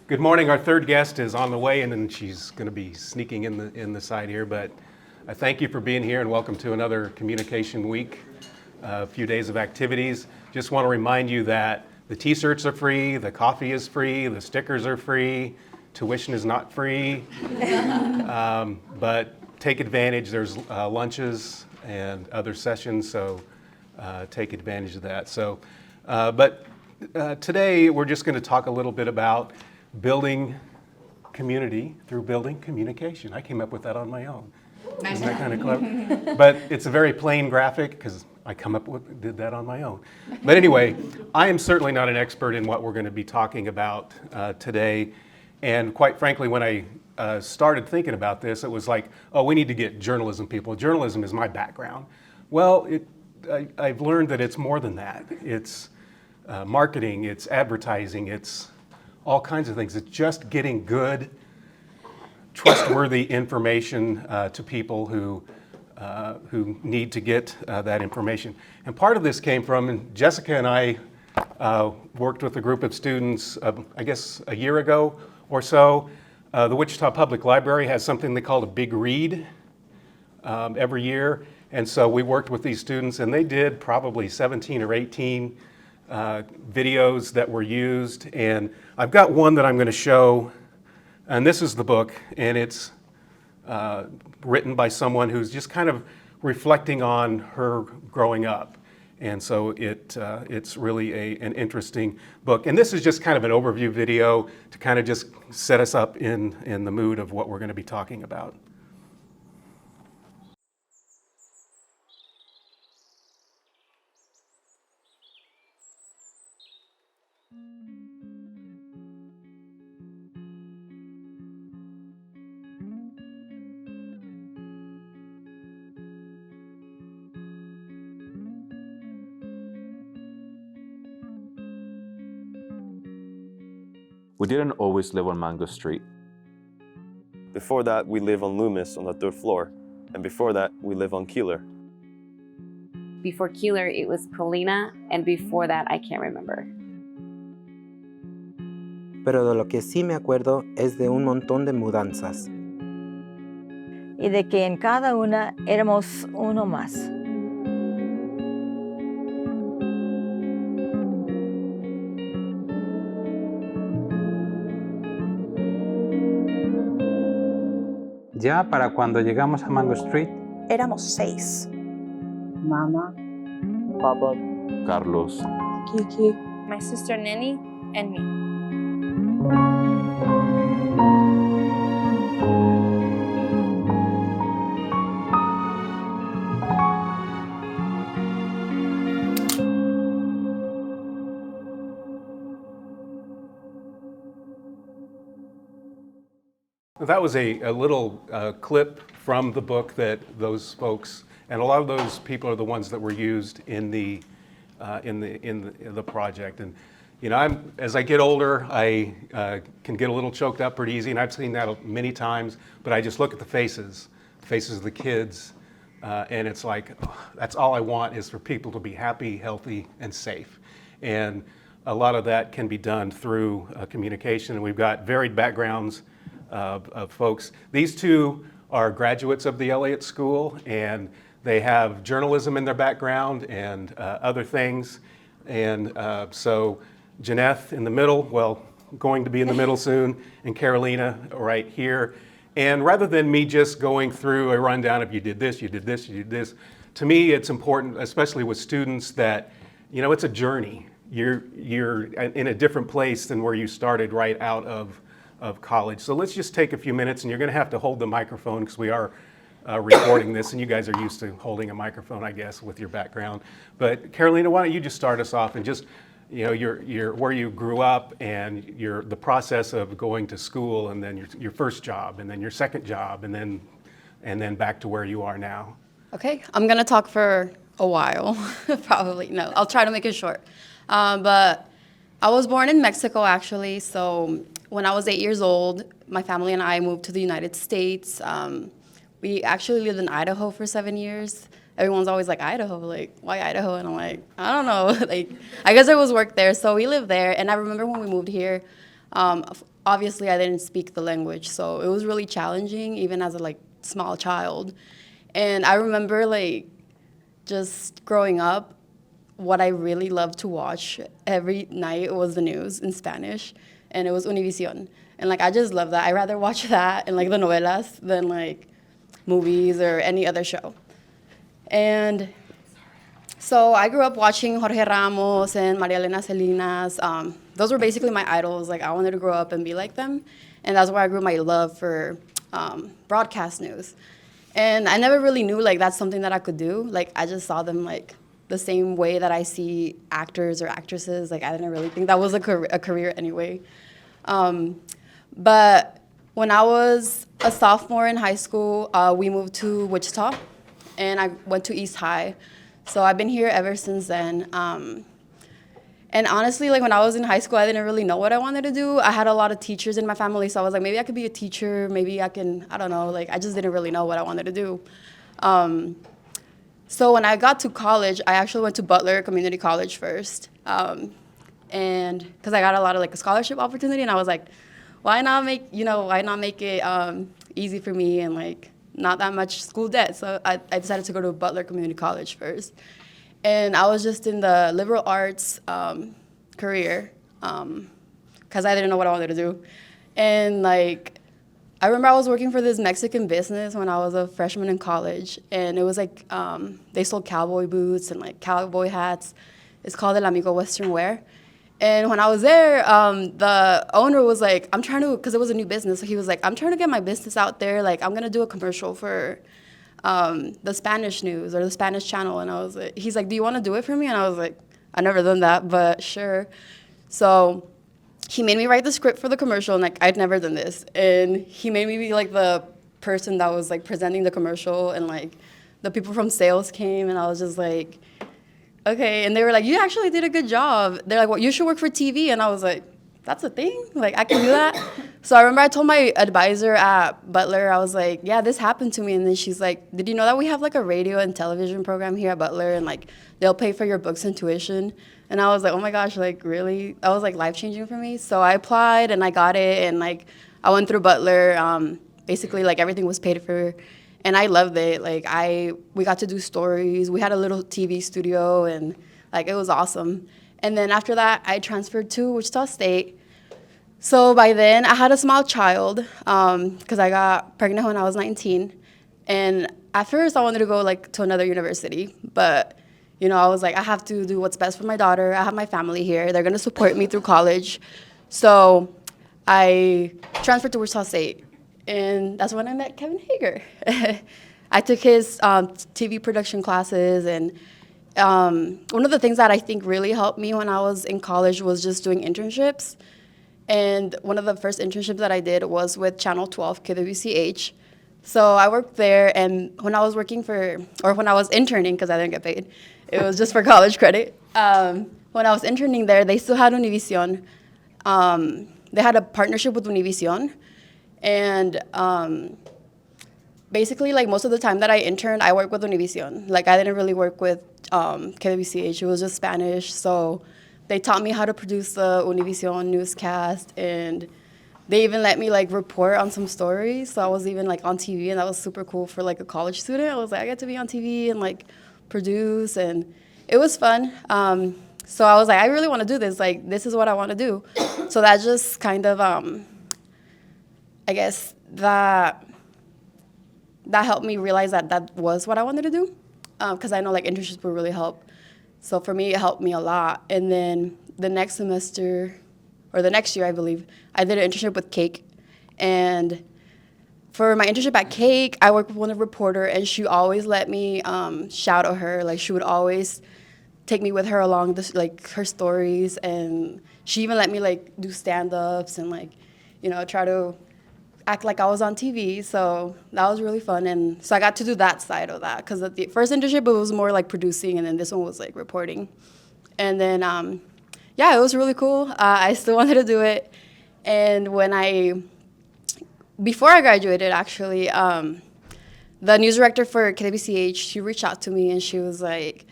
Good morning. Our third guest is on the way, and then she's going to be sneaking in the side here. But I thank you for being here, and welcome to another Communication Week. A few days of activities. Just want to remind you that the T-shirts are free, the coffee is free, the stickers are free, tuition is not free. But take advantage. There's lunches and other sessions, so take advantage of that. So, today we're just going to talk a little bit about building community through building communication. I came up with that on my own. Isn't that kind of clever? But it's a very plain graphic because I did that on my own. But anyway, I am certainly not an expert in what we're going to be talking about today. And quite frankly, when I started thinking about this, it was like, oh, we need to get journalism people. Journalism is my background. Well, I've learned that it's more than that. It's marketing, it's advertising, it's all kinds of things. It's just getting good, trustworthy information to people who need to get that information. And part of this came from, and Jessica and I worked with a group of students, I guess a year ago or so. The Wichita Public Library has something they call a Big Read every year. And so we worked with these students, and they did probably 17 or 18 videos that were used. And I've got one that I'm going to show, and this is the book, and it's written by someone who's just kind of reflecting on her growing up. And so it's really an interesting book. And this is just kind of an overview video to kind of just set us up in the mood of what we're going to be talking about. We didn't always live on Mango Street. Before that, we lived on Loomis on the 3rd floor. And before that, we lived on Keeler. Before Keeler, it was Polina, and before that, I can't remember. Pero de lo que sí me acuerdo es de un montón de mudanzas. Y de que en cada una éramos uno más. Ya para cuando llegamos a Mango Street, éramos 6. Mama, Papa, Carlos, Kiki, my sister Neni, and me. That was a little clip from the book that those folks, and a lot of those people are the ones that were used in the project. And you know, as I get older, I can get a little choked up pretty easy, and I've seen that many times. But I just look at the faces of the kids, and it's like, oh, that's all I want is for people to be happy, healthy, and safe. And a lot of that can be done through communication, and we've got varied backgrounds of folks. These two are graduates of the Elliott School, and they have journalism in their background and other things. And so Janeth in the middle, well, going to be in the middle soon, and Carolina right here. And rather than me just going through a rundown of you did this, you did this, you did this, to me it's important, especially with students, that, you know, it's a journey. You're in a different place than where you started right out of college. So let's just take a few minutes, and you're going to have to hold the microphone because we are recording this, and you guys are used to holding a microphone, I guess, with your background. But Carolina, why don't you just start us off and just, you know, your where you grew up and the process of going to school, and then your first job, and then your second job, and then back to where you are now. Okay, I'm gonna talk for a while, probably. No, I'll try to make it short. But I was born in Mexico, actually, so when I was 8 years old, my family and I moved to the United States. We actually lived in Idaho for 7 years. Everyone's always like, Idaho, like, why Idaho? And I'm like, I don't know, like, I guess there was work there, so we lived there. And I remember when we moved here, Obviously, I didn't speak the language, so it was really challenging, even as a like small child. And I remember like just growing up, what I really loved to watch every night was the news in Spanish, and it was Univision. And like I just love that. I rather watch that and like the novelas than like movies or any other show. And so I grew up watching Jorge Ramos and Maria Elena Salinas. Those were basically my idols. Like I wanted to grow up and be like them, and that's where I grew my love for broadcast news. And I never really knew like that's something that I could do. Like I just saw them like the same way that I see actors or actresses. Like I didn't really think that was a career anyway. But when I was a sophomore in high school, we moved to Wichita, and I went to East High. So I've been here ever since then. And honestly, like when I was in high school, I didn't really know what I wanted to do. I had a lot of teachers in my family, so I was like, maybe I could be a teacher, maybe I can, I don't know, like I just didn't really know what I wanted to do. So when I got to college, I actually went to Butler Community College first. And because I got a lot of like a scholarship opportunity, and I was like, why not make it easy for me and like not that much school debt. So I decided to go to Butler Community College first. And I was just in the liberal arts career because I didn't know what I wanted to do. And like, I remember I was working for this Mexican business when I was a freshman in college. And it was like, they sold cowboy boots and like cowboy hats. It's called El Amigo Western Wear. And when I was there, the owner was like, I'm trying to, because it was a new business, so he was like, I'm trying to get my business out there. Like, I'm going to do a commercial for the Spanish news or the Spanish channel. And I was like, he's like, do you want to do it for me? And I was like, I've never done that, but sure. So he made me write the script for the commercial, and like, I'd never done this. And he made me be like the person that was like presenting the commercial, and like the people from sales came, and I was just like, okay. And they were like, you actually did a good job. They're like, well, you should work for TV. And I was like, that's a thing? Like, I can do that? So I remember I told my advisor at Butler, I was like, yeah, this happened to me. And then she's like, did you know that we have like a radio and television program here at Butler, and like they'll pay for your books and tuition? And I was like, oh my gosh, like really? That was like life-changing for me. So I applied and I got it, and like I went through Butler. Basically, like everything was paid for. And I loved it. Like we got to do stories. We had a little TV studio, and like it was awesome. And then after that, I transferred to Wichita State. So by then, I had a small child because I got pregnant when I was 19. And at first, I wanted to go like to another university, but you know, I was like, I have to do what's best for my daughter. I have my family here. They're gonna support me through college. So I transferred to Wichita State. And that's when I met Kevin Hager. I took his TV production classes, and one of the things that I think really helped me when I was in college was just doing internships. And one of the first internships that I did was with Channel 12, KWCH. So I worked there, and when I was when I was interning, because I didn't get paid, it was just for college credit. When I was interning there, they still had Univision. They had a partnership with Univision. And basically, like most of the time that I interned, I worked with Univision. Like I didn't really work with KWCH. It was just Spanish. So they taught me how to produce the Univision newscast, and they even let me like report on some stories. So I was even like on TV, and that was super cool for like a college student. I was like, I get to be on TV and like produce, and it was fun. So I was like, I really want to do this. Like this is what I want to do. So that just kind of I guess that helped me realize that that was what I wanted to do, because I know like internships would really help. So for me, it helped me a lot. And then the next semester, or the next year, I believe, I did an internship with Cake. And for my internship at Cake, I worked with one reporter, and she always let me shadow her. Like she would always take me with her along this, like her stories, and she even let me like do stand-ups and like, you know, try to act like I was on TV. So that was really fun. And so I got to do that side of that, because at the first internship, it was more like producing, and then this one was like reporting. And then, yeah, it was really cool. I still wanted to do it. And before I graduated, actually, the news director for KWCH, she reached out to me, and she was like,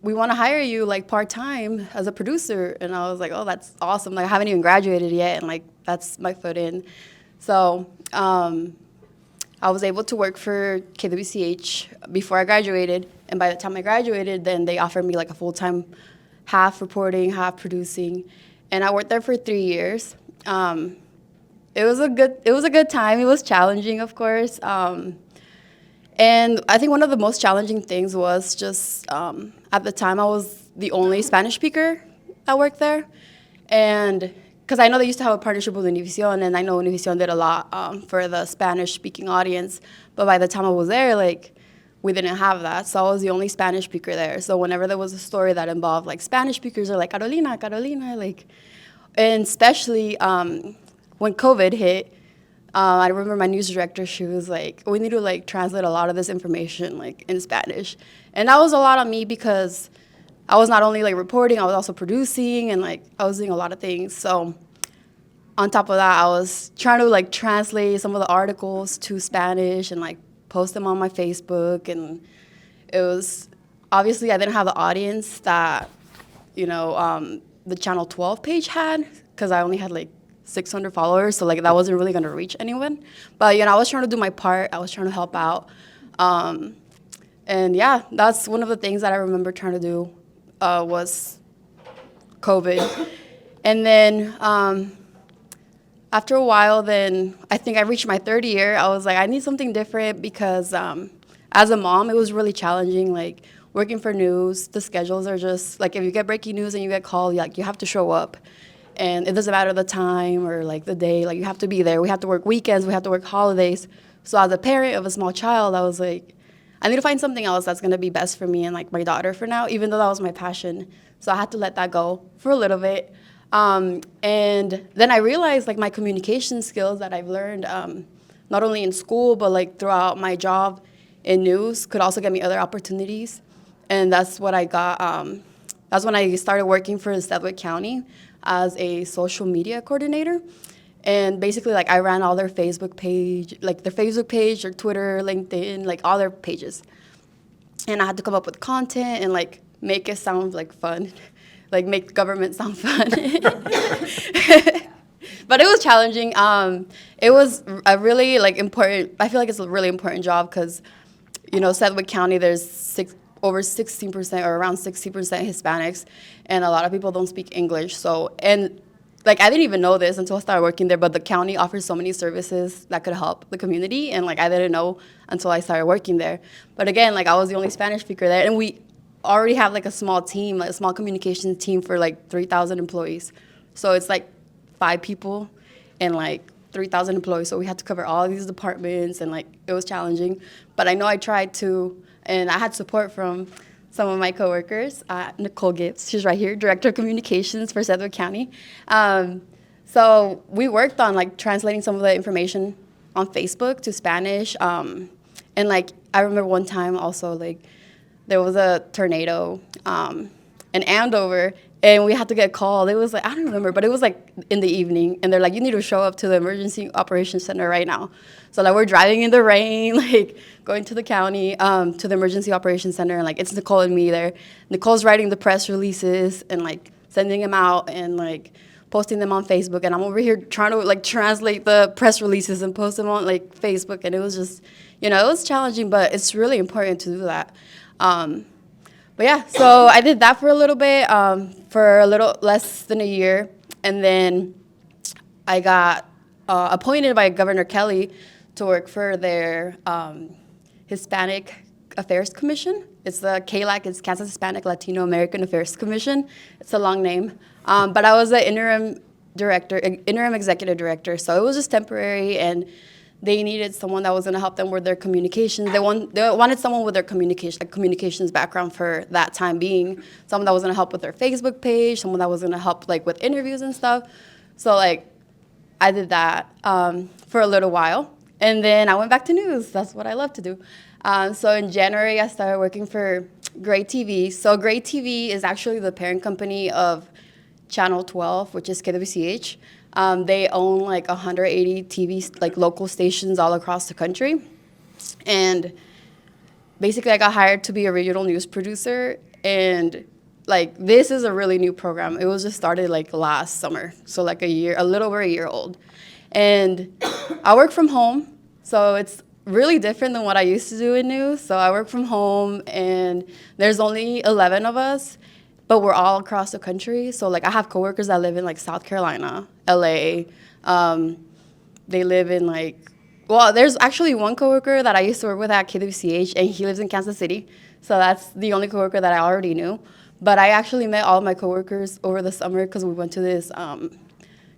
we want to hire you like part-time as a producer. And I was like, oh, that's awesome. Like I haven't even graduated yet. And like, that's my foot in. So I was able to work for KWCH before I graduated. And by the time I graduated, then they offered me like a full-time, half reporting, half producing. And I worked there for 3 years. It was a good time. It was challenging, of course. And I think one of the most challenging things was just at the time I was the only Spanish speaker that worked there. And because I know they used to have a partnership with Univision, and I know Univision did a lot for the Spanish-speaking audience. But by the time I was there, like, we didn't have that. So I was the only Spanish speaker there. So whenever there was a story that involved, like, Spanish speakers are like, Carolina, Carolina, like, and especially when COVID hit, I remember my news director, she was like, we need to like translate a lot of this information like in Spanish. And that was a lot on me because I was not only like reporting, I was also producing and like I was doing a lot of things. So on top of that, I was trying to like translate some of the articles to Spanish and like post them on my Facebook. And it was, obviously I didn't have the audience that, you know, the Channel 12 page had, because I only had like 600 followers, so like that wasn't really gonna reach anyone. But you know, I was trying to do my part. I was trying to help out, and yeah, that's one of the things that I remember trying to do was COVID. And then after a while, then I think I reached my third year. I was like, I need something different because as a mom, it was really challenging. Like working for news, the schedules are just like if you get breaking news and you get called, like you have to show up. And it doesn't matter the time or like the day, like you have to be there. We have to work weekends, we have to work holidays. So as a parent of a small child, I was like, I need to find something else that's gonna be best for me and like my daughter for now, even though that was my passion. So I had to let that go for a little bit. And then I realized like my communication skills that I've learned, not only in school, but like throughout my job in news could also get me other opportunities. And that's what I got, that's when I started working for Sedgwick County as a social media coordinator. And basically, like, I ran all their Facebook page, like their Facebook page, their Twitter, LinkedIn, like all their pages. And I had to come up with content and like make it sound like fun, like make government sound fun. But it was challenging. It was a really like important, I feel like it's a really important job because, you know, Sedgwick County, there's over 16% or around 60% Hispanics, and a lot of people don't speak English. So, and like I didn't even know this until I started working there, but the county offers so many services that could help the community, and like I didn't know until I started working there. But again, like I was the only Spanish speaker there, and we already have like a small team, like a small communications team for like 3,000 employees. So it's like 5 people and like 3,000 employees. So we had to cover all these departments, and like it was challenging. But I know I tried to. And I had support from some of my coworkers. Nicole Gibbs, she's right here, Director of Communications for Sedgwick County. So we worked on like translating some of the information on Facebook to Spanish. And like I remember one time also like there was a tornado in Andover, and we had to get called. It was like, I don't remember, but it was like in the evening, and they're like, you need to show up to the Emergency Operations Center right now. So like we're driving in the rain, like going to the county, to the Emergency Operations Center, and like it's Nicole and me there. Nicole's writing the press releases and like sending them out and like posting them on Facebook, and I'm over here trying to like translate the press releases and post them on like Facebook, and it was just, you know, it was challenging, but it's really important to do that. But yeah, so I did that for a little bit, for a little less than a year, and then I got appointed by Governor Kelly to work for their Hispanic Affairs Commission. It's the KLAC, it's Kansas Hispanic Latino American Affairs Commission. It's a long name, but I was the interim executive director, so it was just temporary, and they needed someone that was going to help them with their communications. They wanted someone with their communications background for that time being, someone that was going to help with their Facebook page, someone that was going to help like with interviews and stuff. So like I did that for a little while, and then I went back to news. That's what I love to do. So in January, I started working for Gray TV. So Gray TV is actually the parent company of Channel 12, which is KWCH. They own like 180 TV like local stations all across the country. And basically I got hired to be a regional news producer, And like, this is a really new program. It was just started like last summer, so like a little over a year old. And I work from home, so it's really different than what I used to do in news. So I work from home, and there's only 11 of us, but we're all across the country. So like, I have coworkers that live in like South Carolina, LA. They live in like, well, there's actually one coworker that I used to work with at KWCH, and he lives in Kansas City. So that's the only coworker that I already knew. But I actually met all of my coworkers over the summer because we went to this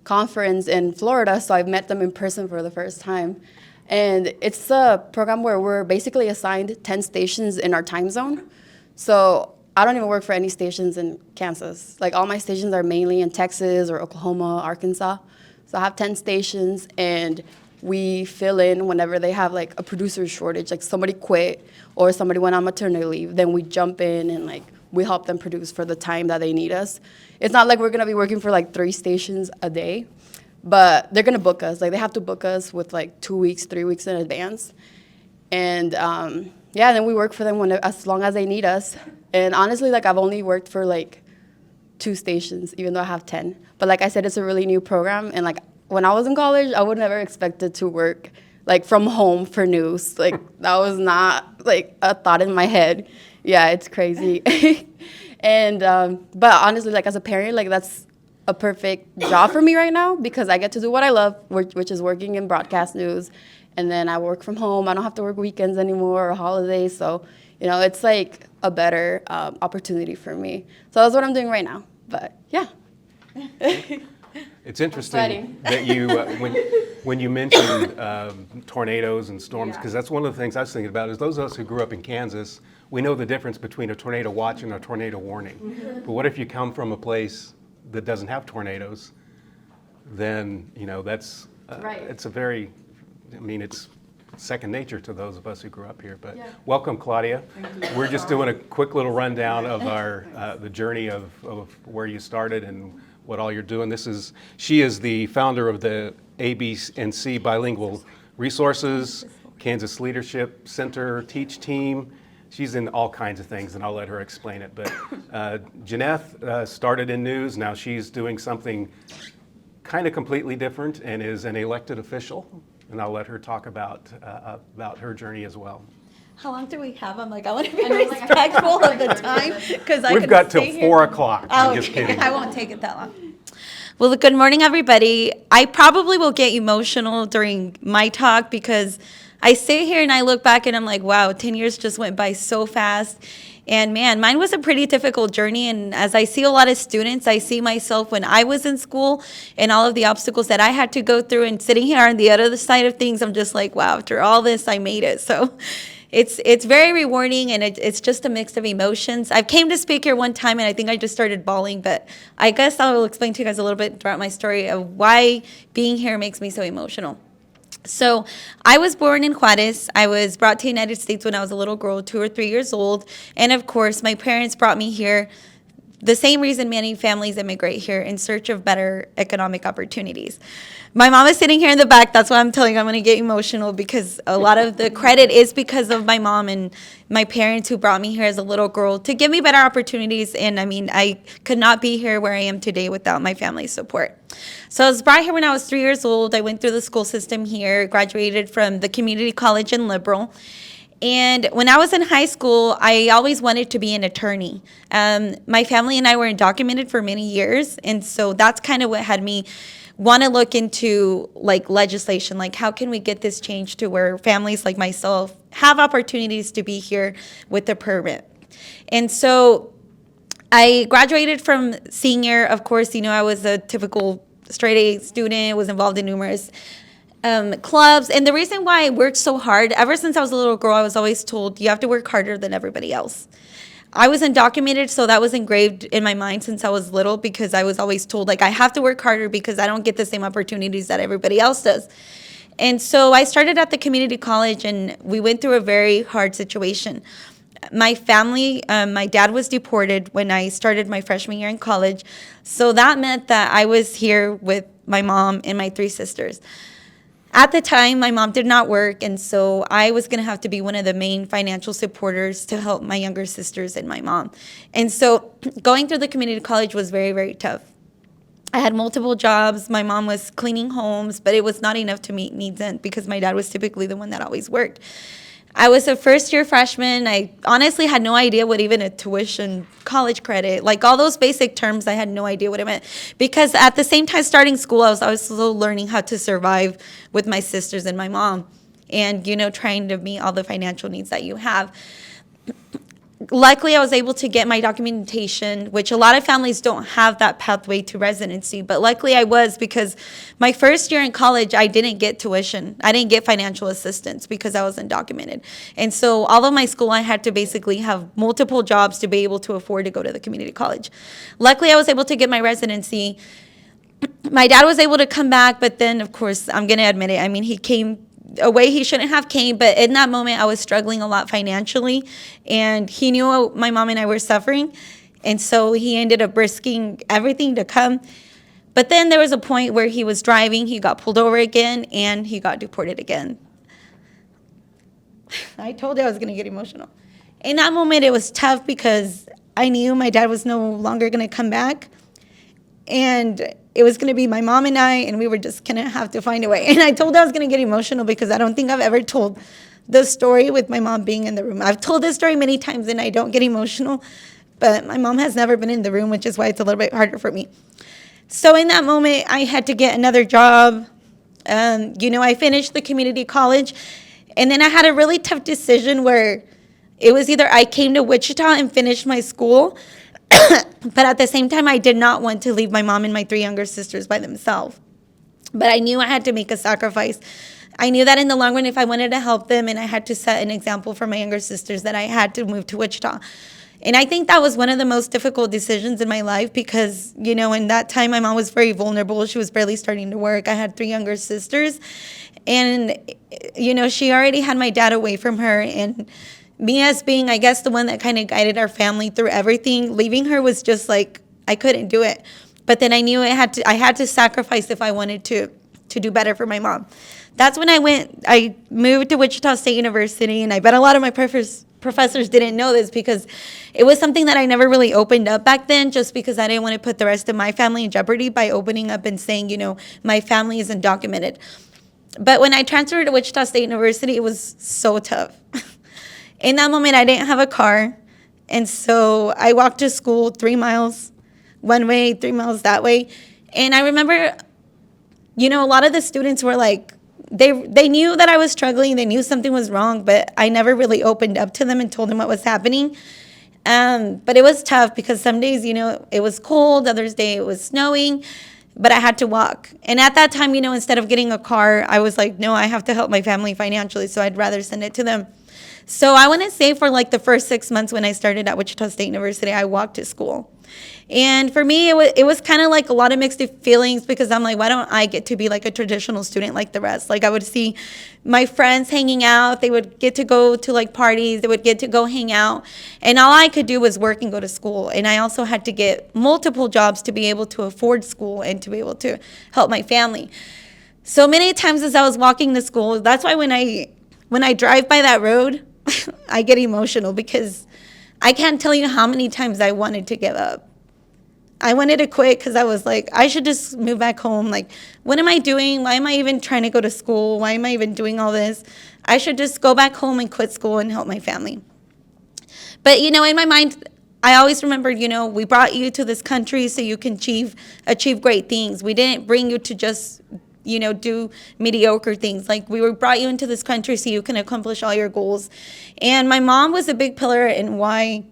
conference in Florida, so I've met them in person for the first time. And it's a program where we're basically assigned 10 stations in our time zone. So I don't even work for any stations in Kansas. Like, all my stations are mainly in Texas or Oklahoma, Arkansas. So I have 10 stations, and we fill in whenever they have like a producer shortage, like somebody quit or somebody went on maternity leave, then we jump in and like we help them produce for the time that they need us. It's not like we're gonna be working for like 3 stations a day, but they're gonna book us. Like, they have to book us with like 2 weeks, 3 weeks in advance. And yeah, then we work for them as long as they need us. And honestly, like, I've only worked for like 2 stations, even though I have 10. But like I said, it's a really new program. And like, when I was in college, I would never expected to work like from home for news. Like, that was not like a thought in my head. Yeah, it's crazy. And but honestly, like, as a parent, like, that's a perfect job for me right now because I get to do what I love, which is working in broadcast news. And then I work from home. I don't have to work weekends anymore or holidays. So, you know, it's like a better opportunity for me. So that's what I'm doing right now. But yeah. It's interesting that you, when you mentioned tornadoes and storms, because that's one of the things I was thinking about, is those of us who grew up in Kansas, we know the difference between a tornado watch and a tornado warning. Mm-hmm. But what if you come from a place that doesn't have tornadoes? Then, you know, that's, it's a very, I mean, it's second nature to those of us who grew up here. But welcome, Claudia. We're just doing a quick little rundown of our the journey of where you started and what all you're doing. She is the founder of the AB&C Bilingual Resources, Kansas Leadership Center, Teach Team. She's in all kinds of things, and I'll let her explain it. But Janeth started in news. Now she's doing something kind of completely different and is an elected official. And I'll let her talk about her journey as well. How long do we have? I'm like, I want to be respectful of the time because We've got till 4 o'clock. I'm just kidding. I won't take it that long. Well, good morning, everybody. I probably will get emotional during my talk because I sit here and I look back and I'm like, wow, 10 years just went by so fast. And man, mine was a pretty difficult journey. And as I see a lot of students, I see myself when I was in school and all of the obstacles that I had to go through. And sitting here on the other side of things, I'm just like, wow, after all this, I made it. So it's very rewarding, and it's just a mix of emotions. I came to speak here one time, and I think I just started bawling. But I guess I will explain to you guys a little bit throughout my story of why being here makes me so emotional. So I was born in Juarez. I was brought to the United States when I was a little girl, 2 or 3 years old. And of course, my parents brought me here the same reason many families immigrate here, in search of better economic opportunities. My mom is sitting here in the back. That's why I'm telling you I'm going to get emotional, because a lot of the credit is because of my mom and my parents who brought me here as a little girl to give me better opportunities. And I mean, I could not be here where I am today without my family's support. So I was brought here when I was 3 years old. I went through the school system here, graduated from the community college and liberal. And when I was in high school, I always wanted to be an attorney. My family and I were undocumented for many years. And so that's kind of what had me want to look into like legislation, like how can we get this change to where families like myself have opportunities to be here with a permit. And so I graduated from senior. Of course, you know, I was a typical straight A student, was involved in numerous clubs. And the reason why I worked so hard, ever since I was a little girl, I was always told you have to work harder than everybody else. I was undocumented, so that was engraved in my mind since I was little, because I was always told, like, I have to work harder because I don't get the same opportunities that everybody else does. And so I started at the community college, and we went through a very hard situation. My family, my dad was deported when I started my freshman year in college, so that meant that I was here with my mom and my 3 sisters. At the time, my mom did not work, and so I was going to have to be one of the main financial supporters to help my younger sisters and my mom. And so going through the community college was very, very tough. I had multiple jobs. My mom was cleaning homes, but it was not enough to meet needs because my dad was typically the one that always worked. I was a first-year freshman. I honestly had no idea what even a tuition, college credit, like all those basic terms, I had no idea what it meant. Because at the same time starting school, I was also learning how to survive with my sisters and my mom and, trying to meet all the financial needs that you have. Luckily, I was able to get my documentation, which a lot of families don't have that pathway to residency. But luckily I was, because my first year in college, I didn't get tuition. I didn't get financial assistance because I was undocumented. And so all of my school, I had to basically have multiple jobs to be able to afford to go to the community college. Luckily, I was able to get my residency. My dad was able to come back, but then, of course, I'm going to admit it. I mean, he came a way he shouldn't have came, but in that moment I was struggling a lot financially, and he knew my mom and I were suffering, and so he ended up risking everything to come. But then there was a point where he was driving, he got pulled over again, and he got deported again. I told you I was going to get emotional. In that moment it was tough because I knew my dad was no longer going to come back, and it was going to be my mom and I, and we were just going to have to find a way. And I told her I was going to get emotional because I don't think I've ever told the story with my mom being in the room. I've told this story many times and I don't get emotional, but my mom has never been in the room, which is why it's a little bit harder for me. So in that moment, I had to get another job. I finished the community college, and then I had a really tough decision where it was either I came to Wichita and finished my school, but at the same time, I did not want to leave my mom and my 3 younger sisters by themselves. But I knew I had to make a sacrifice. I knew that in the long run, if I wanted to help them and I had to set an example for my younger sisters, that I had to move to Wichita. And I think that was one of the most difficult decisions in my life because, in that time, my mom was very vulnerable. She was barely starting to work. I had 3 younger sisters. And, she already had my dad away from her. And me as being, I guess, the one that kind of guided our family through everything, leaving her was just like, I couldn't do it. But then I knew I had to sacrifice if I wanted to do better for my mom. That's when I moved to Wichita State University, and I bet a lot of my professors didn't know this because it was something that I never really opened up back then, just because I didn't want to put the rest of my family in jeopardy by opening up and saying, my family is undocumented. But when I transferred to Wichita State University, it was so tough. In that moment, I didn't have a car, and so I walked to school 3 miles one way, 3 miles that way. And I remember, a lot of the students were like, they knew that I was struggling, they knew something was wrong, but I never really opened up to them and told them what was happening. But it was tough because some days, it was cold, others days it was snowing, but I had to walk. And at that time, instead of getting a car, I was like, no, I have to help my family financially, so I'd rather send it to them. So I want to say for like the first 6 months when I started at Wichita State University, I walked to school. And for me, it was kind of like a lot of mixed feelings because I'm like, why don't I get to be like a traditional student like the rest? Like I would see my friends hanging out. They would get to go to like parties. They would get to go hang out. And all I could do was work and go to school. And I also had to get multiple jobs to be able to afford school and to be able to help my family. So many times as I was walking to school, that's why when I drive by that road, I get emotional because I can't tell you how many times I wanted to give up. I wanted to quit because I was like, I should just move back home. Like, what am I doing? Why am I even trying to go to school? Why am I even doing all this? I should just go back home and quit school and help my family. But, in my mind, I always remembered, we brought you to this country so you can achieve great things. We didn't bring you to just do mediocre things. Like we brought you into this country so you can accomplish all your goals. And my mom was a big pillar in why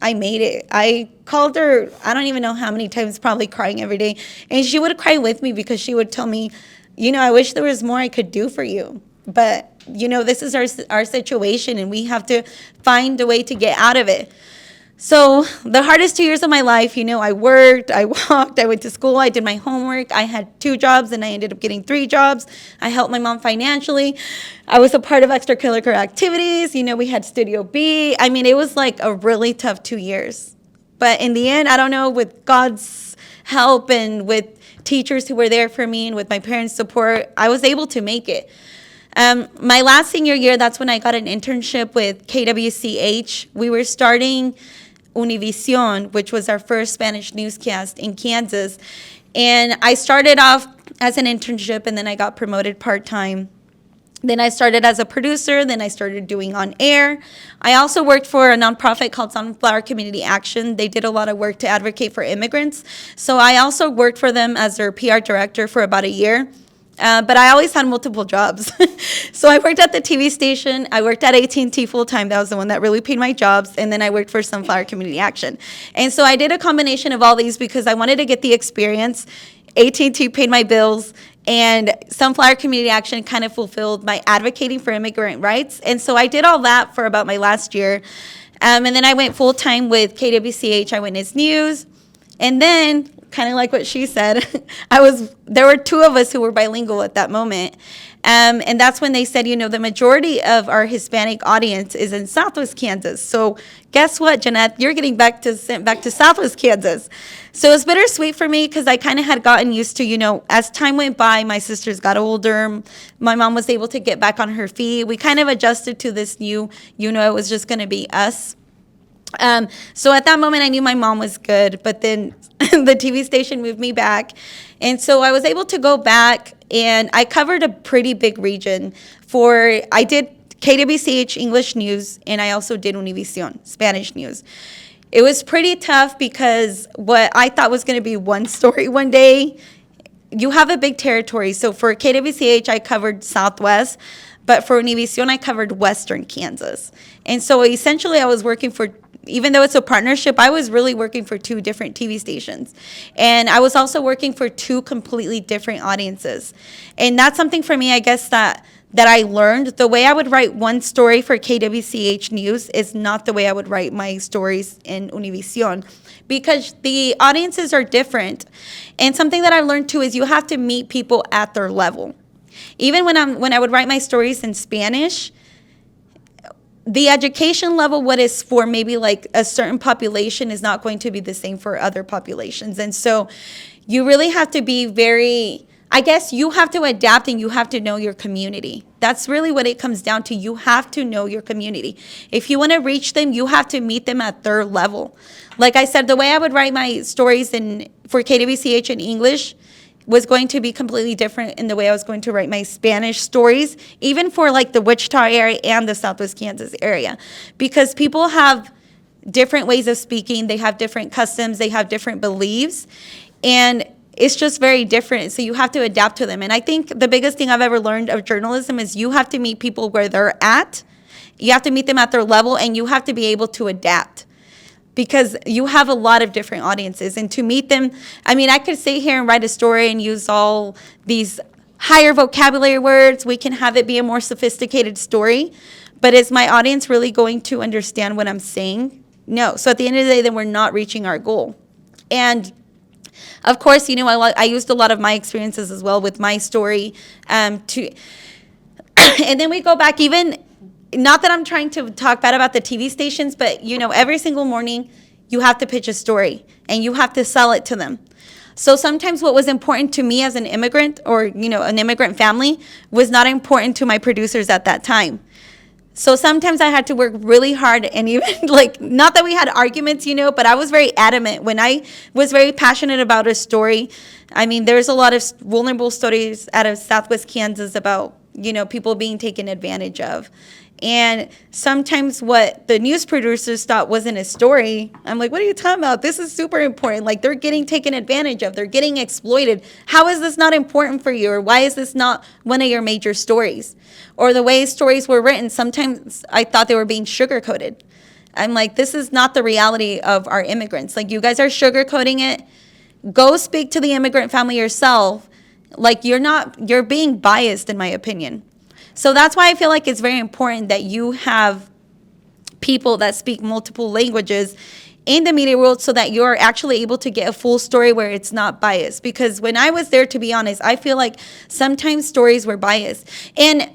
I made it. I called her, I don't even know how many times, probably crying every day. And she would cry with me because she would tell me, I wish there was more I could do for you. But, this is our situation and we have to find a way to get out of it. So the hardest 2 years of my life, I worked, I walked, I went to school, I did my homework. I had 2 jobs and I ended up getting 3 jobs. I helped my mom financially. I was a part of extracurricular activities. We had Studio B. I mean, it was like a really tough 2 years. But in the end, I don't know, with God's help and with teachers who were there for me and with my parents' support, I was able to make it. My last senior year, that's when I got an internship with KWCH. We were starting Univision, which was our first Spanish newscast in Kansas. And I started off as an internship, and then I got promoted part-time. Then I started as a producer, then I started doing on air. I also worked for a nonprofit called Sunflower Community Action. They did a lot of work to advocate for immigrants. So I also worked for them as their PR director for about a year. But I always had multiple jobs. So I worked at the TV station. I worked at AT&T full-time. That was the one that really paid my jobs. And then I worked for Sunflower Community Action. And so I did a combination of all these because I wanted to get the experience. AT&T paid my bills, and Sunflower Community Action kind of fulfilled my advocating for immigrant rights. And so I did all that for about my last year. And then I went full-time with KWCH Eyewitness News. And then, kind of like what she said, there were two of us who were bilingual at that moment. And that's when they said, the majority of our Hispanic audience is in Southwest Kansas. So guess what, Janeth? You're getting sent back to Southwest Kansas. So it was bittersweet for me because I kind of had gotten used to, as time went by, my sisters got older. My mom was able to get back on her feet. We kind of adjusted to this new, it was just going to be us. So at that moment, I knew my mom was good, but then the TV station moved me back. And so I was able to go back, and I covered a pretty big region. I did KWCH English News, and I also did Univision Spanish News. It was pretty tough because what I thought was going to be one story one day, you have a big territory. So for KWCH, I covered Southwest, but for Univision, I covered Western Kansas. And so essentially, I was working for, even though it's a partnership, I was really working for two different TV stations. And I was also working for two completely different audiences. And that's something for me, I guess, that I learned. The way I would write one story for KWCH News is not the way I would write my stories in Univision, because the audiences are different. And something that I've learned too is you have to meet people at their level. Even when I would write my stories in Spanish, the education level, what is for maybe like a certain population, is not going to be the same for other populations. And so you really have to be I guess you have to adapt, and you have to know your community. That's really what it comes down to. You have to know your community. If you want to reach them, you have to meet them at their level. Like I said, the way I would write my stories for KWCH in English was going to be completely different in the way I was going to write my Spanish stories, even for like the Wichita area and the Southwest Kansas area, because people have different ways of speaking. They have different customs. They have different beliefs, and it's just very different. So you have to adapt to them. And I think the biggest thing I've ever learned of journalism is you have to meet people where they're at. You have to meet them at their level, and you have to be able to adapt, because you have a lot of different audiences. And to meet them, I could sit here and write a story and use all these higher vocabulary words. We can have it be a more sophisticated story. But is my audience really going to understand what I'm saying? No. So at the end of the day, then we're not reaching our goal. And of course, I used a lot of my experiences as well with my story and then we go back, even, not that I'm trying to talk bad about the TV stations, but, every single morning you have to pitch a story and you have to sell it to them. So sometimes what was important to me as an immigrant or, an immigrant family was not important to my producers at that time. So sometimes I had to work really hard, and even not that we had arguments, but I was very adamant when I was very passionate about a story. There's a lot of vulnerable stories out of Southwest Kansas about, people being taken advantage of. And sometimes what the news producers thought wasn't a story, I'm like, what are you talking about? This is super important. Like, they're getting taken advantage of. They're getting exploited. How is this not important for you? Or why is this not one of your major stories? Or the way stories were written, sometimes I thought they were being sugar-coated. I'm like, this is not the reality of our immigrants. Like, you guys are sugar-coating it. Go speak to the immigrant family yourself. Like, you're being biased, in my opinion. So that's why I feel like it's very important that you have people that speak multiple languages in the media world, so that you're actually able to get a full story where it's not biased. Because when I was there, to be honest, I feel like sometimes stories were biased. And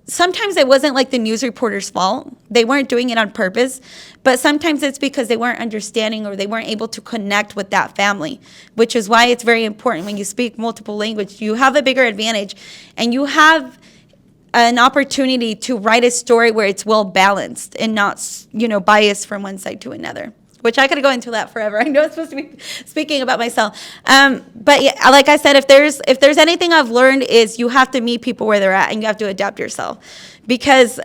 sometimes it wasn't like the news reporter's fault. They weren't doing it on purpose, but sometimes it's because they weren't understanding or they weren't able to connect with that family, which is why it's very important when you speak multiple language. You have a bigger advantage, and you have an opportunity to write a story where it's well balanced and not, biased from one side to another. Which I could go into that forever. I know it's supposed to be speaking about myself, but yeah, like I said, if there's anything I've learned is you have to meet people where they're at and you have to adapt yourself. Because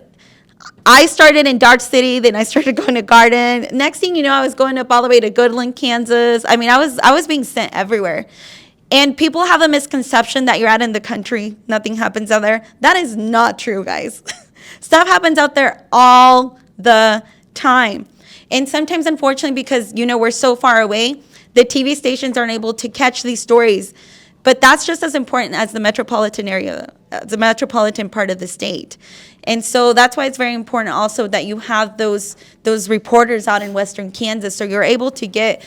I started in Dodge City, then I started going to Garden. Next thing you know, I was going up all the way to Goodland, Kansas. I mean, I was being sent everywhere. And people have a misconception that you're out in the country, nothing happens out there. That is not true, guys. Stuff happens out there all the time. And sometimes, unfortunately, because, we're so far away, the TV stations aren't able to catch these stories. But that's just as important as the metropolitan area, the metropolitan part of the state. And so that's why it's very important also that you have those reporters out in Western Kansas, so you're able to get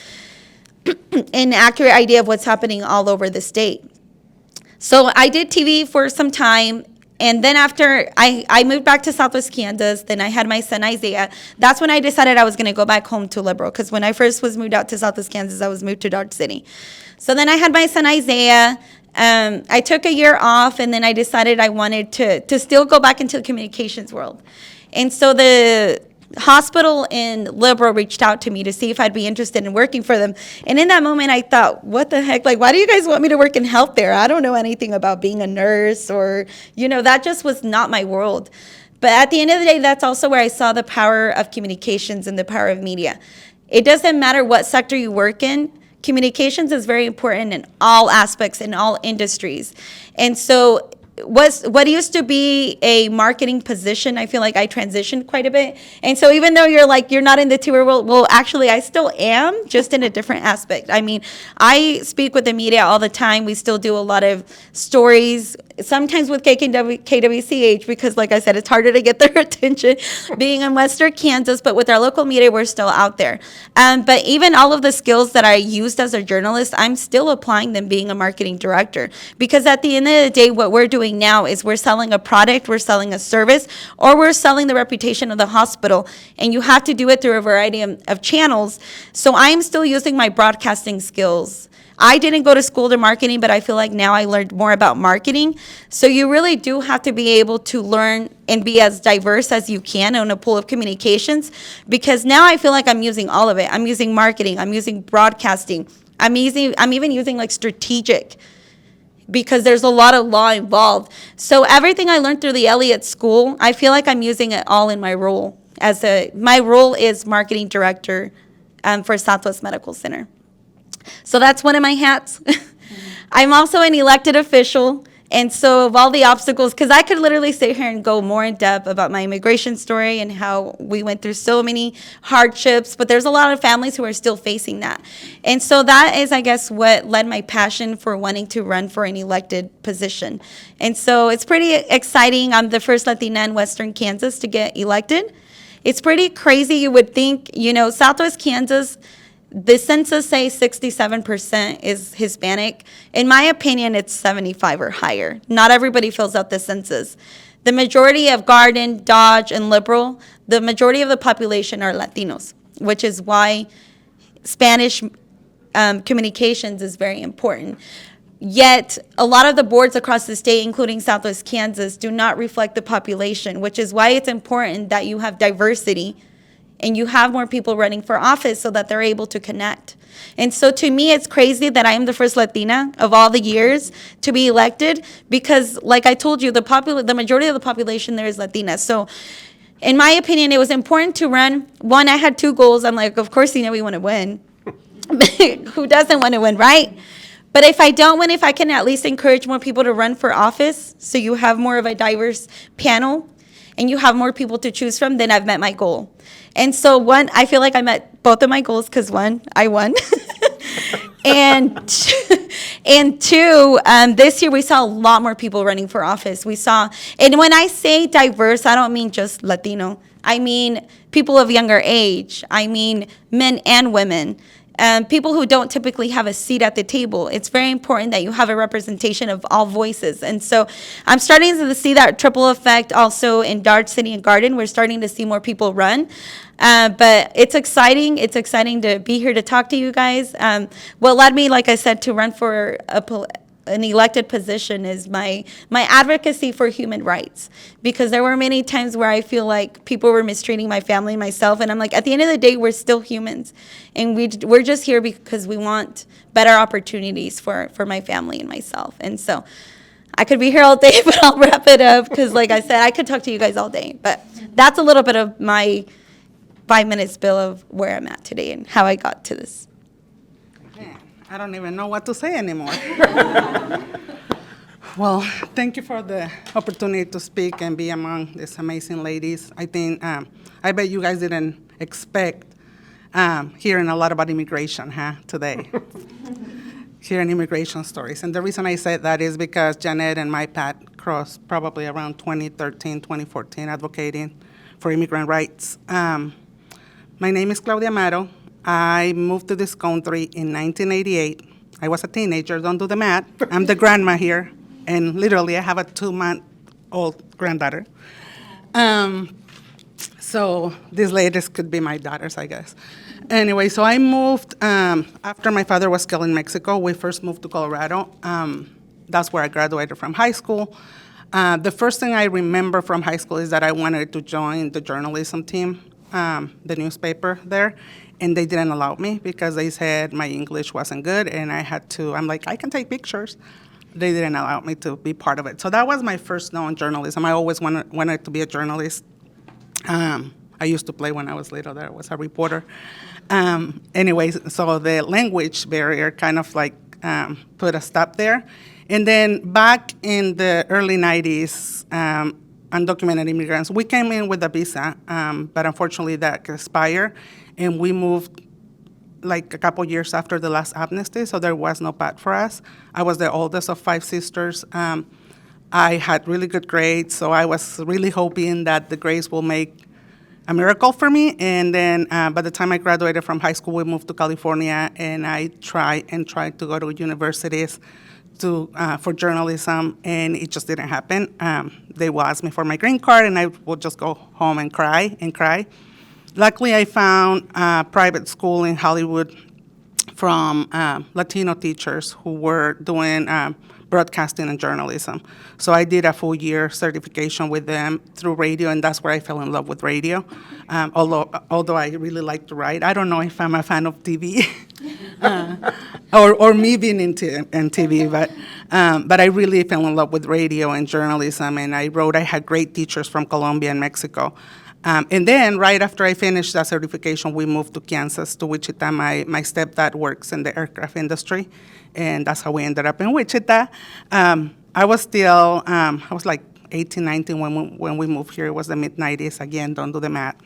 an accurate idea of what's happening all over the state. So I did TV for some time. And then after I moved back to Southwest Kansas, then I had my son Isaiah. That's when I decided I was going to go back home to Liberal, because when I first was moved out to Southwest Kansas, I was moved to Dodge City. So then I had my son Isaiah. I took a year off, and then I decided I wanted to still go back into the communications world. And so the hospital in Liberal reached out to me to see if I'd be interested in working for them. And in that moment, I thought, what the heck? Like, why do you guys want me to work in health there? I don't know anything about being a nurse or, that just was not my world. But at the end of the day, that's also where I saw the power of communications and the power of media. It doesn't matter what sector you work in. Communications is very important in all aspects, in all industries. And so what used to be a marketing position, I feel like I transitioned quite a bit. And so even though you're not in the tour world, well, actually, I still am, just in a different aspect. I mean, I speak with the media all the time. We still do a lot of stories, sometimes with KWCH, because like I said, it's harder to get their attention being in Western Kansas, but with our local media, we're still out there. But even all of the skills that I used as a journalist, I'm still applying them being a marketing director, because at the end of the day, what we're doing now is we're selling a product, we're selling a service, or we're selling the reputation of the hospital, and you have to do it through a variety of channels. So I'm still using my broadcasting skills. I didn't go to school to marketing, but I feel like now I learned more about marketing. So you really do have to be able to learn and be as diverse as you can in a pool of communications, because now I feel like I'm using all of it. I'm using marketing, I'm using broadcasting, I'm even using like strategic, because there's a lot of law involved. So everything I learned through the Elliott School, I feel like I'm using it all in my role. My role is marketing director for Southwest Medical Center. So that's one of my hats. I'm also an elected official. And so of all the obstacles, because I could literally sit here and go more in depth about my immigration story and how we went through so many hardships, but there's a lot of families who are still facing that. And so that is, I guess, what led my passion for wanting to run for an elected position. And so it's pretty exciting. I'm the first Latina in Western Kansas to get elected. It's pretty crazy. You would think, Southwest Kansas, the census says 67% is Hispanic. In my opinion, it's 75 or higher. Not everybody fills out the census. The majority of Garden, Dodge, and Liberal, the majority of the population are Latinos, which is why Spanish communications is very important. Yet, a lot of the boards across the state, including Southwest Kansas, do not reflect the population, which is why it's important that you have diversity and you have more people running for office so that they're able to connect. And so to me, it's crazy that I am the first Latina of all the years to be elected, because like I told you, the majority of the population there is Latina. So in my opinion, it was important to run. One, I had two goals. I'm like, of course, we want to win. Who doesn't want to win, right? But if I don't win, if I can at least encourage more people to run for office, so you have more of a diverse panel and you have more people to choose from, then I've met my goal. And so one, I feel like I met both of my goals, because one, I won. and two, this year we saw a lot more people running for office. And when I say diverse, I don't mean just Latino. I mean people of younger age. I mean men and women. people who don't typically have a seat at the table. It's very important that you have a representation of all voices. And so I'm starting to see that triple effect also in Dart City and Garden. We're starting to see more people run. But it's exciting. It's exciting to be here to talk to you guys. What led me, like I said, to run for an elected position is my advocacy for human rights, because there were many times where I feel like people were mistreating my family and myself, and I'm like, at the end of the day, we're still humans, and we're just here because we want better opportunities for my family and myself. And so I could be here all day, but I'll wrap it up because, like I said, I could talk to you guys all day, but that's a little bit of my 5-minute spill of where I'm at today and how I got to this. I don't even know what to say anymore. Well, thank you for the opportunity to speak and be among these amazing ladies. I think, I bet you guys didn't expect hearing a lot about immigration, today. Hearing immigration stories. And the reason I say that is because Janeth and my path crossed probably around 2013, 2014, advocating for immigrant rights. My name is Claudia Amaro. I moved to this country in 1988. I was a teenager, don't do the math. I'm the grandma here, and literally I have a 2-month-old granddaughter. So these ladies could be my daughters, I guess. Anyway, so I moved after my father was killed in Mexico. We first moved to Colorado. That's where I graduated from high school. The first thing I remember from high school is that I wanted to join the journalism team, the newspaper there, and they didn't allow me because they said my English wasn't good, and I'm like, I can take pictures. They didn't allow me to be part of it. So that was my first known journalism. I always wanted to be a journalist. I used to play when I was little there. I was a reporter. Anyways, so the language barrier kind of like put a stop there. And then back in the early 90s, undocumented immigrants, we came in with a visa, but unfortunately that expired, and we moved like a couple years after the last amnesty, so there was no path for us. I was the oldest of 5 sisters. I had really good grades, so I was really hoping that the grades will make a miracle for me. And then by the time I graduated from high school, we moved to California, and I tried to go to universities for journalism, and it just didn't happen. They will ask me for my green card, and I will just go home and cry. Luckily, I found a private school in Hollywood from Latino teachers who were doing broadcasting and journalism. So I did a full-year certification with them through radio, and that's where I fell in love with radio. Although I really like to write, I don't know if I'm a fan of TV or me being in TV, but I really fell in love with radio and journalism, and I had great teachers from Colombia and Mexico. And then right after I finished that certification, we moved to Kansas, to Wichita. My stepdad works in the aircraft industry, and that's how we ended up in Wichita. I was like 18, 19 when we moved here. It was the mid-90s. Again, don't do the math.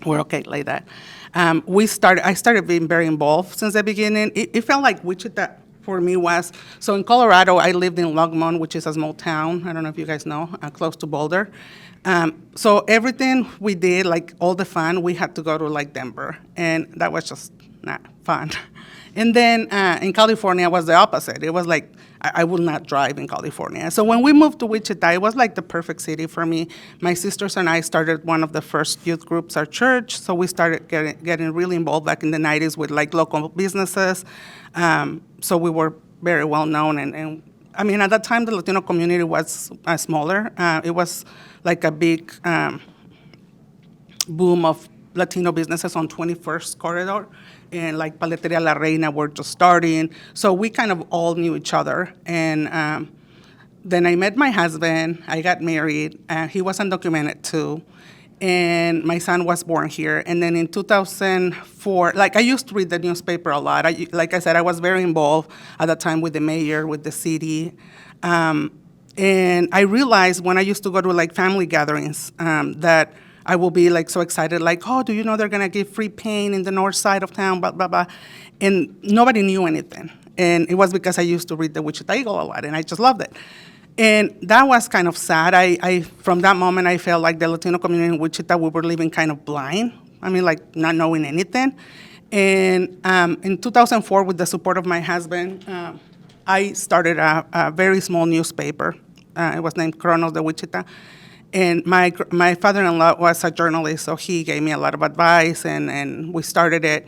We're okay like that. I started being very involved since the beginning. It felt like Wichita for me was, so in Colorado, I lived in Longmont, which is a small town. I don't know if you guys know, close to Boulder. So everything we did, like all the fun, we had to go to like Denver, and that was just not fun. And then in California was the opposite. It was like I would not drive in California. So when we moved to Wichita, it was like the perfect city for me. My sisters and I started one of the first youth groups, our church. So we started getting really involved back in the 90s with like local businesses. So we were very well known. And I mean, at that time, the Latino community was smaller. It was like a big boom of Latino businesses on 21st Corridor, and like Paleteria La Reina were just starting. So we kind of all knew each other. And then I met my husband, I got married, he was undocumented too, and my son was born here. And then in 2004, like I used to read the newspaper a lot. Like I said, I was very involved at the time with the mayor, with the city. And I realized when I used to go to like family gatherings that I will be like so excited, like, oh, do you know they're gonna give free paint in the north side of town, blah, blah, blah. And nobody knew anything. And it was because I used to read the Wichita Eagle a lot, and I just loved it. And that was kind of sad. I from that moment, I felt like the Latino community in Wichita, we were living kind of blind. I mean, like not knowing anything. And in 2004, with the support of my husband, I started a very small newspaper. It was named Kronos de Wichita. And my father-in-law was a journalist, so he gave me a lot of advice, and we started it.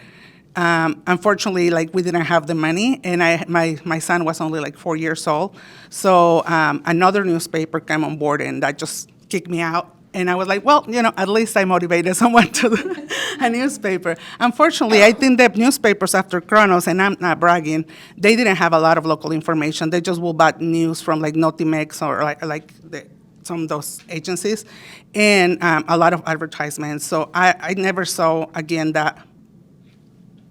Unfortunately, like, we didn't have the money, and my son was only like 4 years old. So another newspaper came on board, and that just kicked me out. And I was like, well, at least I motivated someone to do a newspaper. Unfortunately, I think the newspapers after Kronos, and I'm not bragging, they didn't have a lot of local information. They just will buy news from like Notimex or some of those agencies, and a lot of advertisements. So I never saw, again, that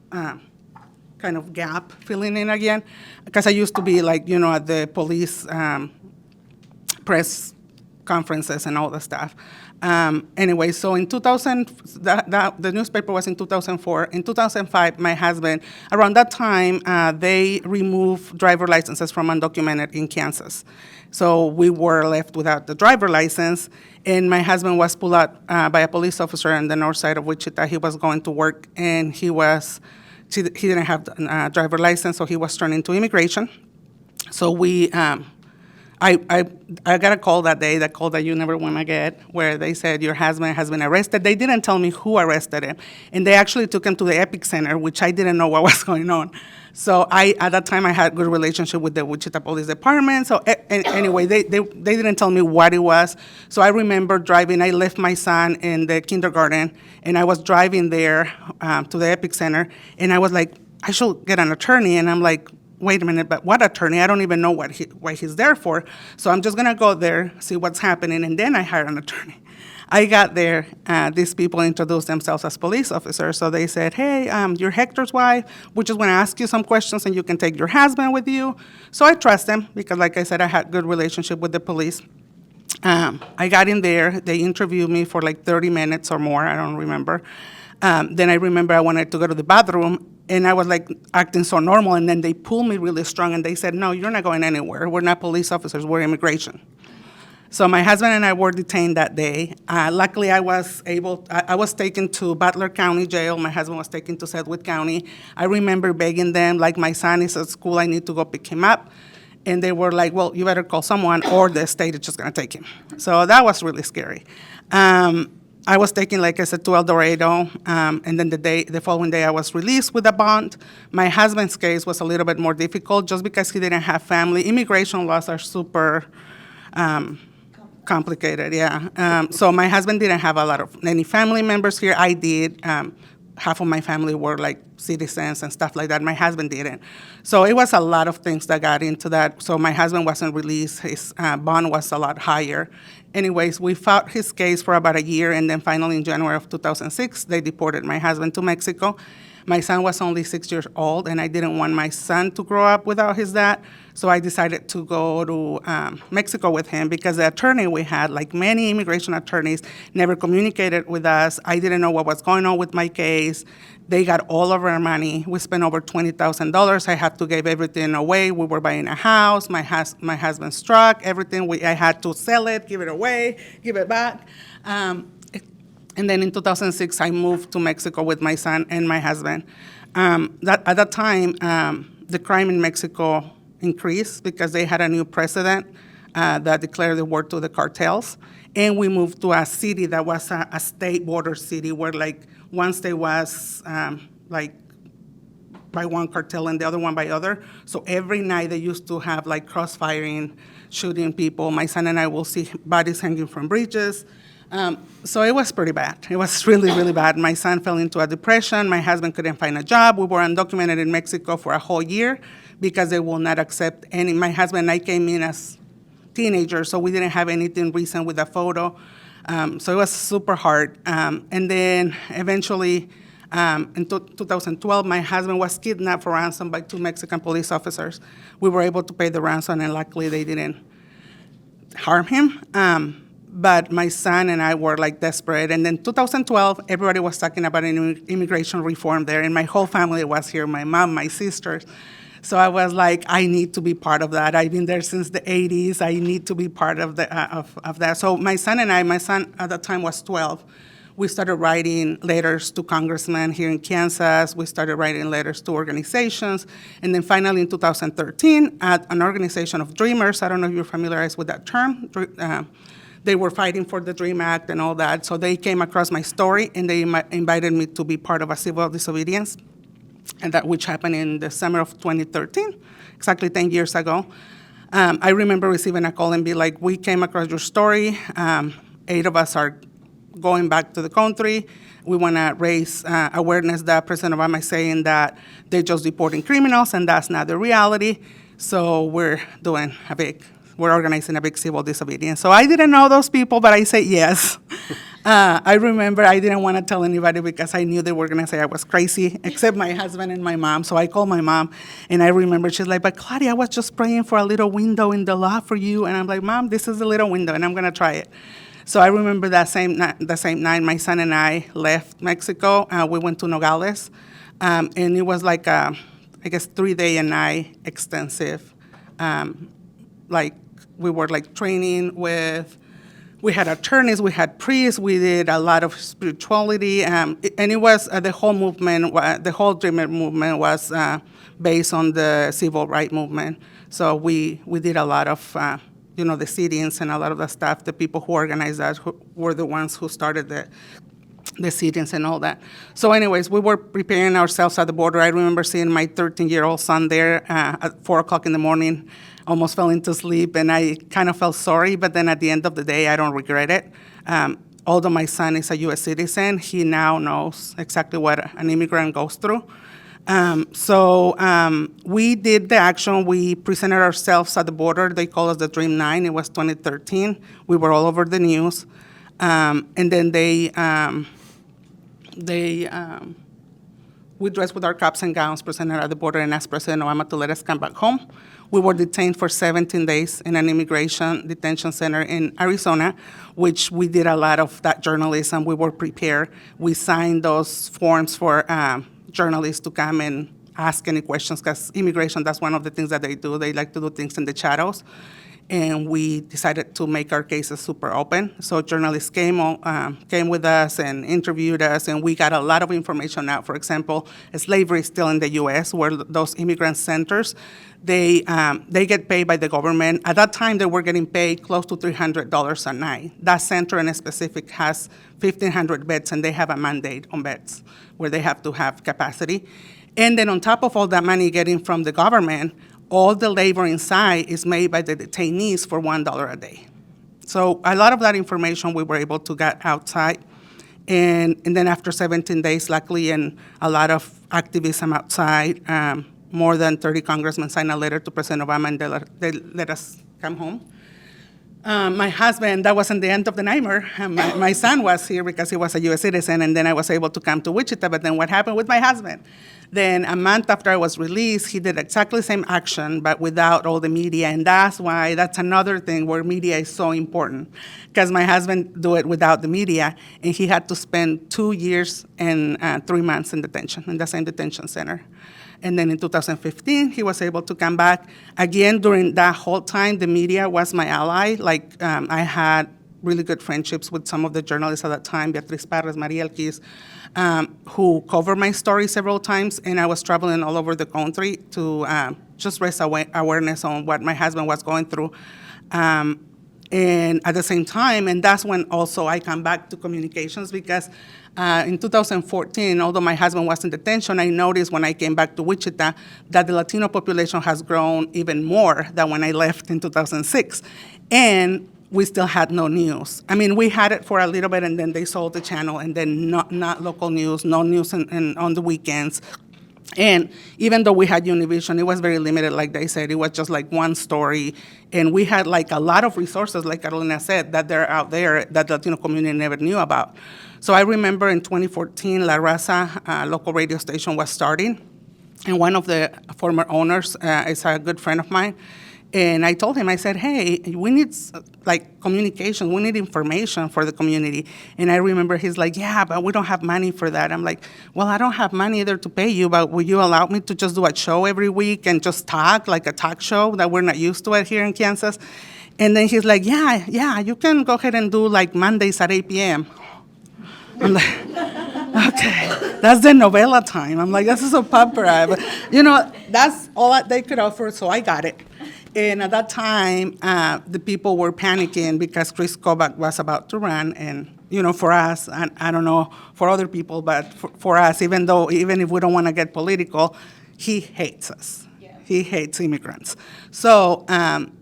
kind of gap filling in again, because I used to be like, at the police press conferences and all the stuff. Anyway, so in 2000, the newspaper was in 2004. In 2005, my husband, around that time, they removed driver licenses from undocumented in Kansas. So we were left without the driver license, and my husband was pulled out by a police officer on the north side of Wichita. He was going to work, and he didn't have a driver license, so he was turned into immigration. So I got a call that day, that call that you never want to get, where they said, your husband has been arrested. They didn't tell me who arrested him. And they actually took him to the Epic Center, which I didn't know what was going on. So at that time, I had a good relationship with the Wichita Police Department. So anyway, they didn't tell me what it was. So I remember driving. I left my son in the kindergarten, and I was driving there to the Epic Center. And I was like, I should get an attorney. And I'm like, wait a minute, but what attorney? I don't even know what he's there for. So I'm just going to go there, see what's happening, and then I hire an attorney. I got there, these people introduced themselves as police officers. So they said, hey, you're Hector's wife. We just want to ask you some questions, and you can take your husband with you. So I trust them because, like I said, I had good relationship with the police. I got in there. They interviewed me for like 30 minutes or more. I don't remember. Then I remember I wanted to go to the bathroom, and I was like acting so normal, and then they pulled me really strong, and they said, no, you're not going anywhere. We're not police officers, we're immigration. So my husband and I were detained that day. Luckily, I was taken to Butler County Jail. My husband was taken to Sedgwick County. I remember begging them, like, my son is at school, I need to go pick him up. And they were like, well, you better call someone, or the state is just gonna take him. So that was really scary. I was taken, like I said, to El Dorado, and then the following day I was released with a bond. My husband's case was a little bit more difficult just because he didn't have family. Immigration laws are super complicated, yeah. So my husband didn't have any family members here. I did. Half of my family were like citizens and stuff like that. My husband didn't. So it was a lot of things that got into that. So my husband wasn't released. His bond was a lot higher. Anyways, we fought his case for about a year, and then finally in January of 2006, they deported my husband to Mexico. My son was only 6 years old, and I didn't want my son to grow up without his dad, so I decided to go to Mexico with him because the attorney we had, like many immigration attorneys, never communicated with us. I didn't know what was going on with my case. They got all of our money. We spent over $20,000. I had to give everything away. We were buying a house. My husband's truck, everything. I had to sell it, give it away, give it back. And then in 2006, I moved to Mexico with my son and my husband. At that time, the crime in Mexico increased because they had a new president that declared the war to the cartels. And we moved to a city that was a state border city where, like, one state was like by one cartel and the other one by other. So every night they used to have like crossfiring, shooting people. My son and I will see bodies hanging from bridges. So it was pretty bad. It was really, really bad. My son fell into a depression. My husband couldn't find a job. We were undocumented in Mexico for a whole year because they will not accept any. My husband and I came in as teenagers, so we didn't have anything recent with a photo. So it was super hard. And then eventually, in 2012, my husband was kidnapped for ransom by 2 Mexican police officers. We were able to pay the ransom, and luckily they didn't harm him. But my son and I were like desperate. And then 2012, everybody was talking about immigration reform there, and my whole family was here, my mom, my sisters. So I was like, I need to be part of that. I've been there since the 80s. I need to be part of that. So my son and I, my son at that time was 12. We started writing letters to congressmen here in Kansas. We started writing letters to organizations. And then finally in 2013, at an organization of dreamers, I don't know if you're familiarized with that term, they were fighting for the DREAM Act and all that. So they came across my story and they invited me to be part of a civil disobedience, and that which happened in the summer of 2013, exactly 10 years ago. I remember receiving a call and be like, we came across your story. 8 of us are going back to the country. We want to raise awareness that President Obama is saying that they're just deporting criminals, and that's not the reality. So we're organizing a big civil disobedience. So I didn't know those people, but I said yes. I remember I didn't want to tell anybody because I knew they were going to say I was crazy, except my husband and my mom. So I called my mom, and I remember she's like, but Claudia, I was just praying for a little window in the law for you. And I'm like, Mom, this is a little window, and I'm going to try it. So I remember the same night, my son and I left Mexico. We went to Nogales, and it was like, I guess, 3-day and night extensive. Like, we were like training with, we had attorneys, we had priests, we did a lot of spirituality, and it was the whole movement, the whole Dreamer movement was based on the civil rights movement. So we did a lot of, the sit-ins and a lot of the stuff. The people who organized that were the ones who started the sit-ins and all that. So anyways, we were preparing ourselves at the border. I remember seeing my 13-year-old son there at 4 o'clock in the morning, almost fell into sleep, and I kind of felt sorry, but then at the end of the day, I don't regret it. Although my son is a U.S. citizen, he now knows exactly what an immigrant goes through. We did the action. We presented ourselves at the border. They call us the Dream 9. It was 2013. We were all over the news. And then we dressed with our caps and gowns, presented at the border, and asked President Obama to let us come back home. We were detained for 17 days in an immigration detention center in Arizona, which we did a lot of that journalism. We were prepared. We signed those forms for journalists to come and ask any questions, because immigration, that's one of the things that they do. They like to do things in the shadows. And we decided to make our cases super open. So journalists came with us and interviewed us, and we got a lot of information out. For example, slavery is still in the U.S., where those immigrant centers, they get paid by the government. At that time, they were getting paid close to $300 a night. That center in specific has 1,500 beds, and they have a mandate on beds where they have to have capacity. And then on top of all that money getting from the government, all the labor inside is made by the detainees for $1 a day. So a lot of that information we were able to get outside. And then after 17 days, luckily, and a lot of activism outside, more than 30 congressmen signed a letter to President Obama, and they let us come home. My husband, that wasn't the end of the nightmare. My son was here because he was a U.S. citizen, and then I was able to come to Wichita. But then what happened with my husband? Then a month after I was released, he did exactly the same action, but without all the media. And that's another thing where media is so important, because my husband do it without the media, and he had to spend 2 years and 3 months in detention, in the same detention center. And then in 2015, he was able to come back. Again, during that whole time, the media was my ally. Like, I had really good friendships with some of the journalists at that time, Beatriz Parres, Maria Elquis, who covered my story several times. And I was traveling all over the country to just raise awareness on what my husband was going through. And at the same time, and that's when also I come back to communications, because in 2014, although my husband was in detention, I noticed when I came back to Wichita that the Latino population has grown even more than when I left in 2006. And we still had no news. I mean, we had it for a little bit, and then they sold the channel, and then not local news, no news on the weekends. And even though we had Univision, it was very limited, like they said. It was just like one story. And we had like a lot of resources, like Carolina said, that they're out there that the Latino community never knew about. So I remember in 2014, La Raza, local radio station, was starting. And one of the former owners is a good friend of mine. And I told him, I said, hey, we need like communication, we need information for the community. And I remember he's like, yeah, but we don't have money for that. I'm like, well, I don't have money either to pay you, but will you allow me to just do a show every week and just talk, like a talk show that we're not used to it here in Kansas? And then he's like, yeah, you can go ahead and do like Mondays at 8 p.m. I'm like, okay, that's the novella time. I'm like, this is a opera. But, that's all that they could offer, so I got it. And at that time, the people were panicking because Chris Kobach was about to run. And, for us, and I don't know for other people, but for us, even if we don't want to get political, he hates us. Yeah. He hates immigrants. So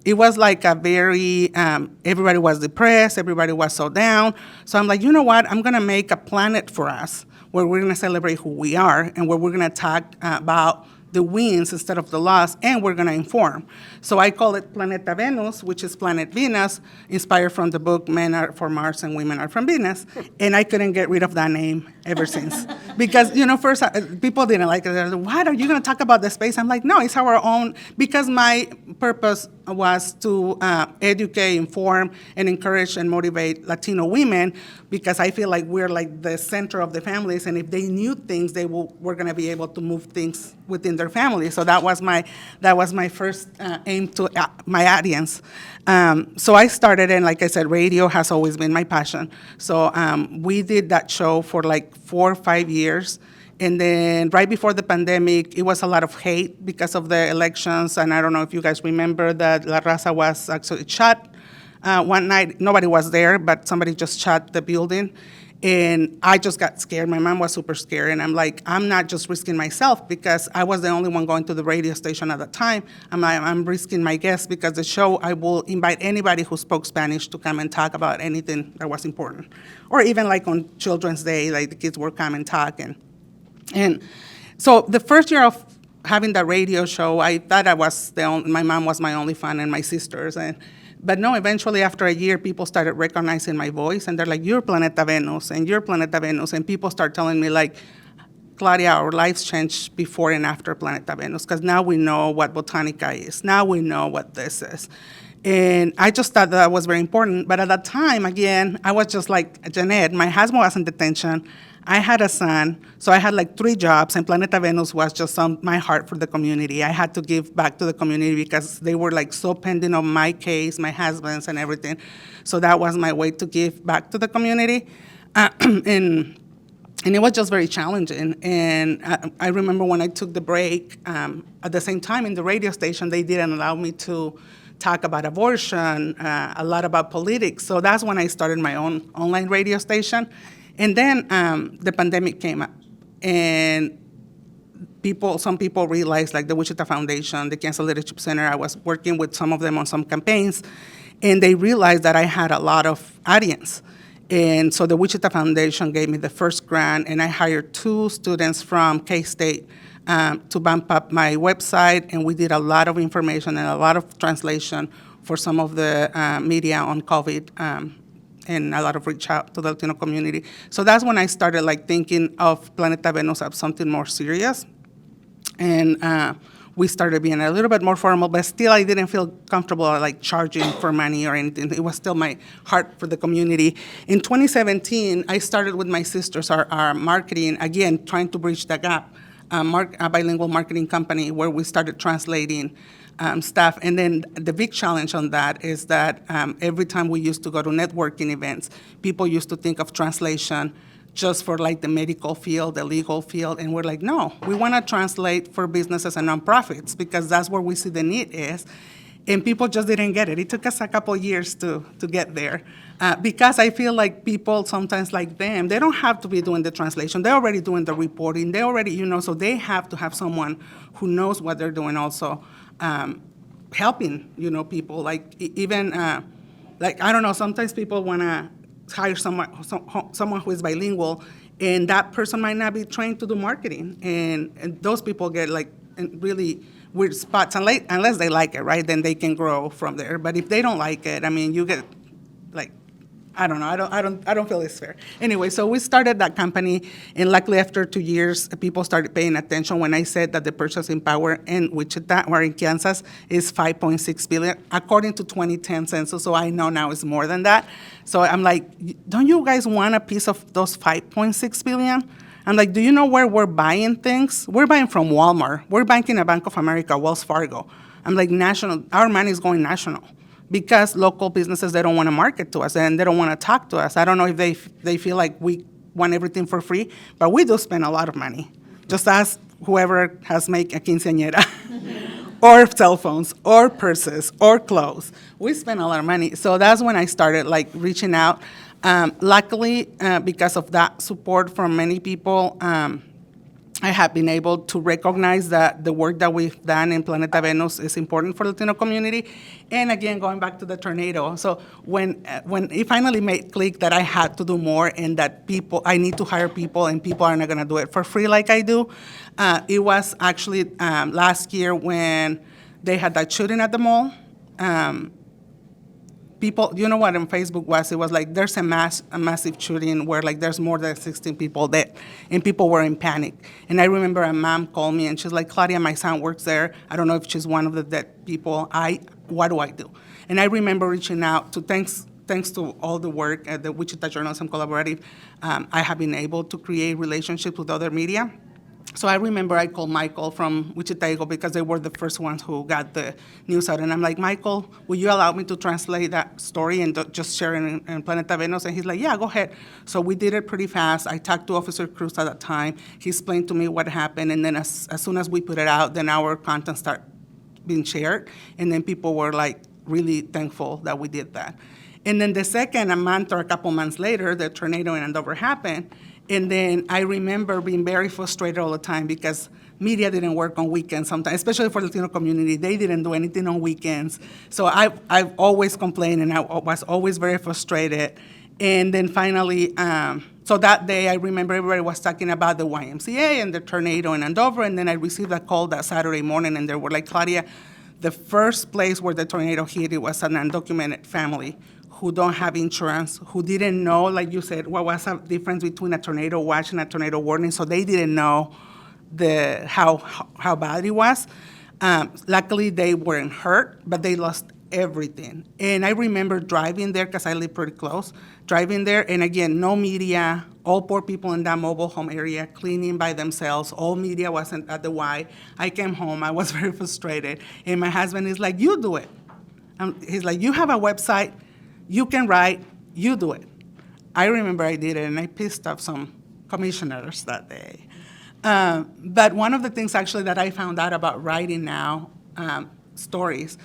it was like a very, everybody was depressed, everybody was so down. So I'm like, you know what? I'm going to make a planet for us where we're going to celebrate who we are and where we're going to talk about the wins instead of the loss, and we're going to inform. So I call it Planeta Venus, which is Planet Venus, inspired from the book Men Are from Mars and Women Are from Venus. And I couldn't get rid of that name ever since. Because, first people didn't like it. They're like, what, are you going to talk about the space? I'm like, no, it's our own, because my purpose was to educate, inform, and encourage and motivate Latino women, because I feel like we're like the center of the families, and if they knew things, were going to be able to move things within their family. So that was my first aim to my audience. So I started, and like I said, radio has always been my passion. So we did that show for like 4 or 5 years. And then right before the pandemic, it was a lot of hate because of the elections. And I don't know if you guys remember that La Raza was actually shot one night. Nobody was there, but somebody just shot the building. And I just got scared. My mom was super scared. And I'm like, I'm not just risking myself, because I was the only one going to the radio station at the time. I'm risking my guests, because the show, I will invite anybody who spoke Spanish to come and talk about anything that was important. Or even like on Children's Day, like the kids would come and talk. And so the first year of having the radio show, I thought my mom was my only fan, and my sisters. But no, eventually after a year, people started recognizing my voice, and they're like, you're Planeta Venus, and you're Planeta Venus. And people start telling me like, Claudia, our lives changed before and after Planeta Venus, because now we know what Botanica is. Now we know what this is. And I just thought that was very important. But at that time, again, I was just like Janeth. My husband was in detention. I had a son, so I had like 3 jobs, and Planeta Venus was just my heart for the community. I had to give back to the community because they were like so pending on my case, my husband's and everything. So that was my way to give back to the community. And it was just very challenging. And I remember when I took the break, at the same time in the radio station, they didn't allow me to talk about abortion, a lot about politics. So that's when I started my own online radio station. And then the pandemic came up, and some people realized, like the Wichita Foundation, the Cancer Leadership Center, I was working with some of them on some campaigns, and they realized that I had a lot of audience. And so the Wichita Foundation gave me the first grant, and I hired 2 students from K-State to bump up my website, and we did a lot of information and a lot of translation for some of the media on COVID, and a lot of reach out to the Latino community. So that's when I started like thinking of Planeta Venus as something more serious. And we started being a little bit more formal, but still I didn't feel comfortable like charging for money or anything. It was still my heart for the community. In 2017, I started with my sisters, our marketing, again, trying to bridge the gap, a bilingual marketing company where we started translating stuff. And then the big challenge on that is that every time we used to go to networking events, people used to think of translation just for like the medical field, the legal field, and we're like, no, we want to translate for businesses and nonprofits because that's where we see the need is. And people just didn't get it. It took us a couple years to get there because I feel like people sometimes like them, they don't have to be doing the translation. They're already doing the reporting. They already, so they have to have someone who knows what they're doing also. Helping, people, like even, like, I don't know, sometimes people want to hire someone who is bilingual, and that person might not be trained to do marketing, and those people get like in really weird spots, unless they like it, right? Then they can grow from there. But if they don't like it, I mean, you get like, I don't know. I don't feel it's fair. Anyway, so we started that company, and luckily after 2 years, people started paying attention when I said that the purchasing power in Wichita or in Kansas is $5.6 billion, according to 2010 census. So I know now it's more than that. So I'm like, don't you guys want a piece of those $5.6 billion? I'm like, do you know where we're buying things? We're buying from Walmart. We're buying in a Bank of America, Wells Fargo. I'm like, national. Our money is going national. Because local businesses, they don't want to market to us and they don't want to talk to us. I don't know if they feel like we want everything for free, but we do spend a lot of money. Just ask whoever has made a quinceañera, or cell phones, or purses, or clothes. We spend a lot of money. So that's when I started like reaching out. Luckily, because of that support from many people, I have been able to recognize that the work that we've done in Planeta Venus is important for the Latino community. And again, going back to the tornado. So when it finally made click that I had to do more and that I need to hire people and people are not gonna do it for free like I do, it was actually last year when they had that shooting at the mall. People, you know what on Facebook was? It was like there's a massive shooting where like there's more than 16 people dead, and people were in panic. And I remember a mom called me and she's like, Claudia, my son works there. I don't know if she's one of the dead people. What do I do? And I remember reaching out to thanks to all the work at the Wichita Journalism Collaborative, I have been able to create relationships with other media. So I remember I called Michael from Wichita Eagle because they were the first ones who got the news out. And I'm like, Michael, will you allow me to translate that story and just share it in Planeta Venus? And he's like, yeah, go ahead. So we did it pretty fast. I talked to Officer Cruz at that time. He explained to me what happened. And then as soon as we put it out, then our content started being shared. And then people were like really thankful that we did that. And then the second, a month or a couple months later, the tornado in Andover happened. And then I remember being very frustrated all the time because media didn't work on weekends sometimes, especially for the Latino community. They didn't do anything on weekends. So I've always complained and I was always very frustrated. And then finally, so that day I remember everybody was talking about the YMCA and the tornado in Andover. And then I received a call that Saturday morning and they were like, Claudia, the first place where the tornado hit, it was an undocumented family who don't have insurance, who didn't know, like you said, what was the difference between a tornado watch and a tornado warning, so they didn't know how bad it was. Luckily, they weren't hurt, but they lost everything. And I remember driving there, because I live pretty close, driving there, and again, no media, all poor people in that mobile home area cleaning by themselves. All media wasn't at the Y. I came home, I was very frustrated, and my husband is like, you do it. He's like, you have a website, you can write, you do it. I remember I did it, and I pissed off some commissioners that day. But one of the things actually that I found out about writing now stories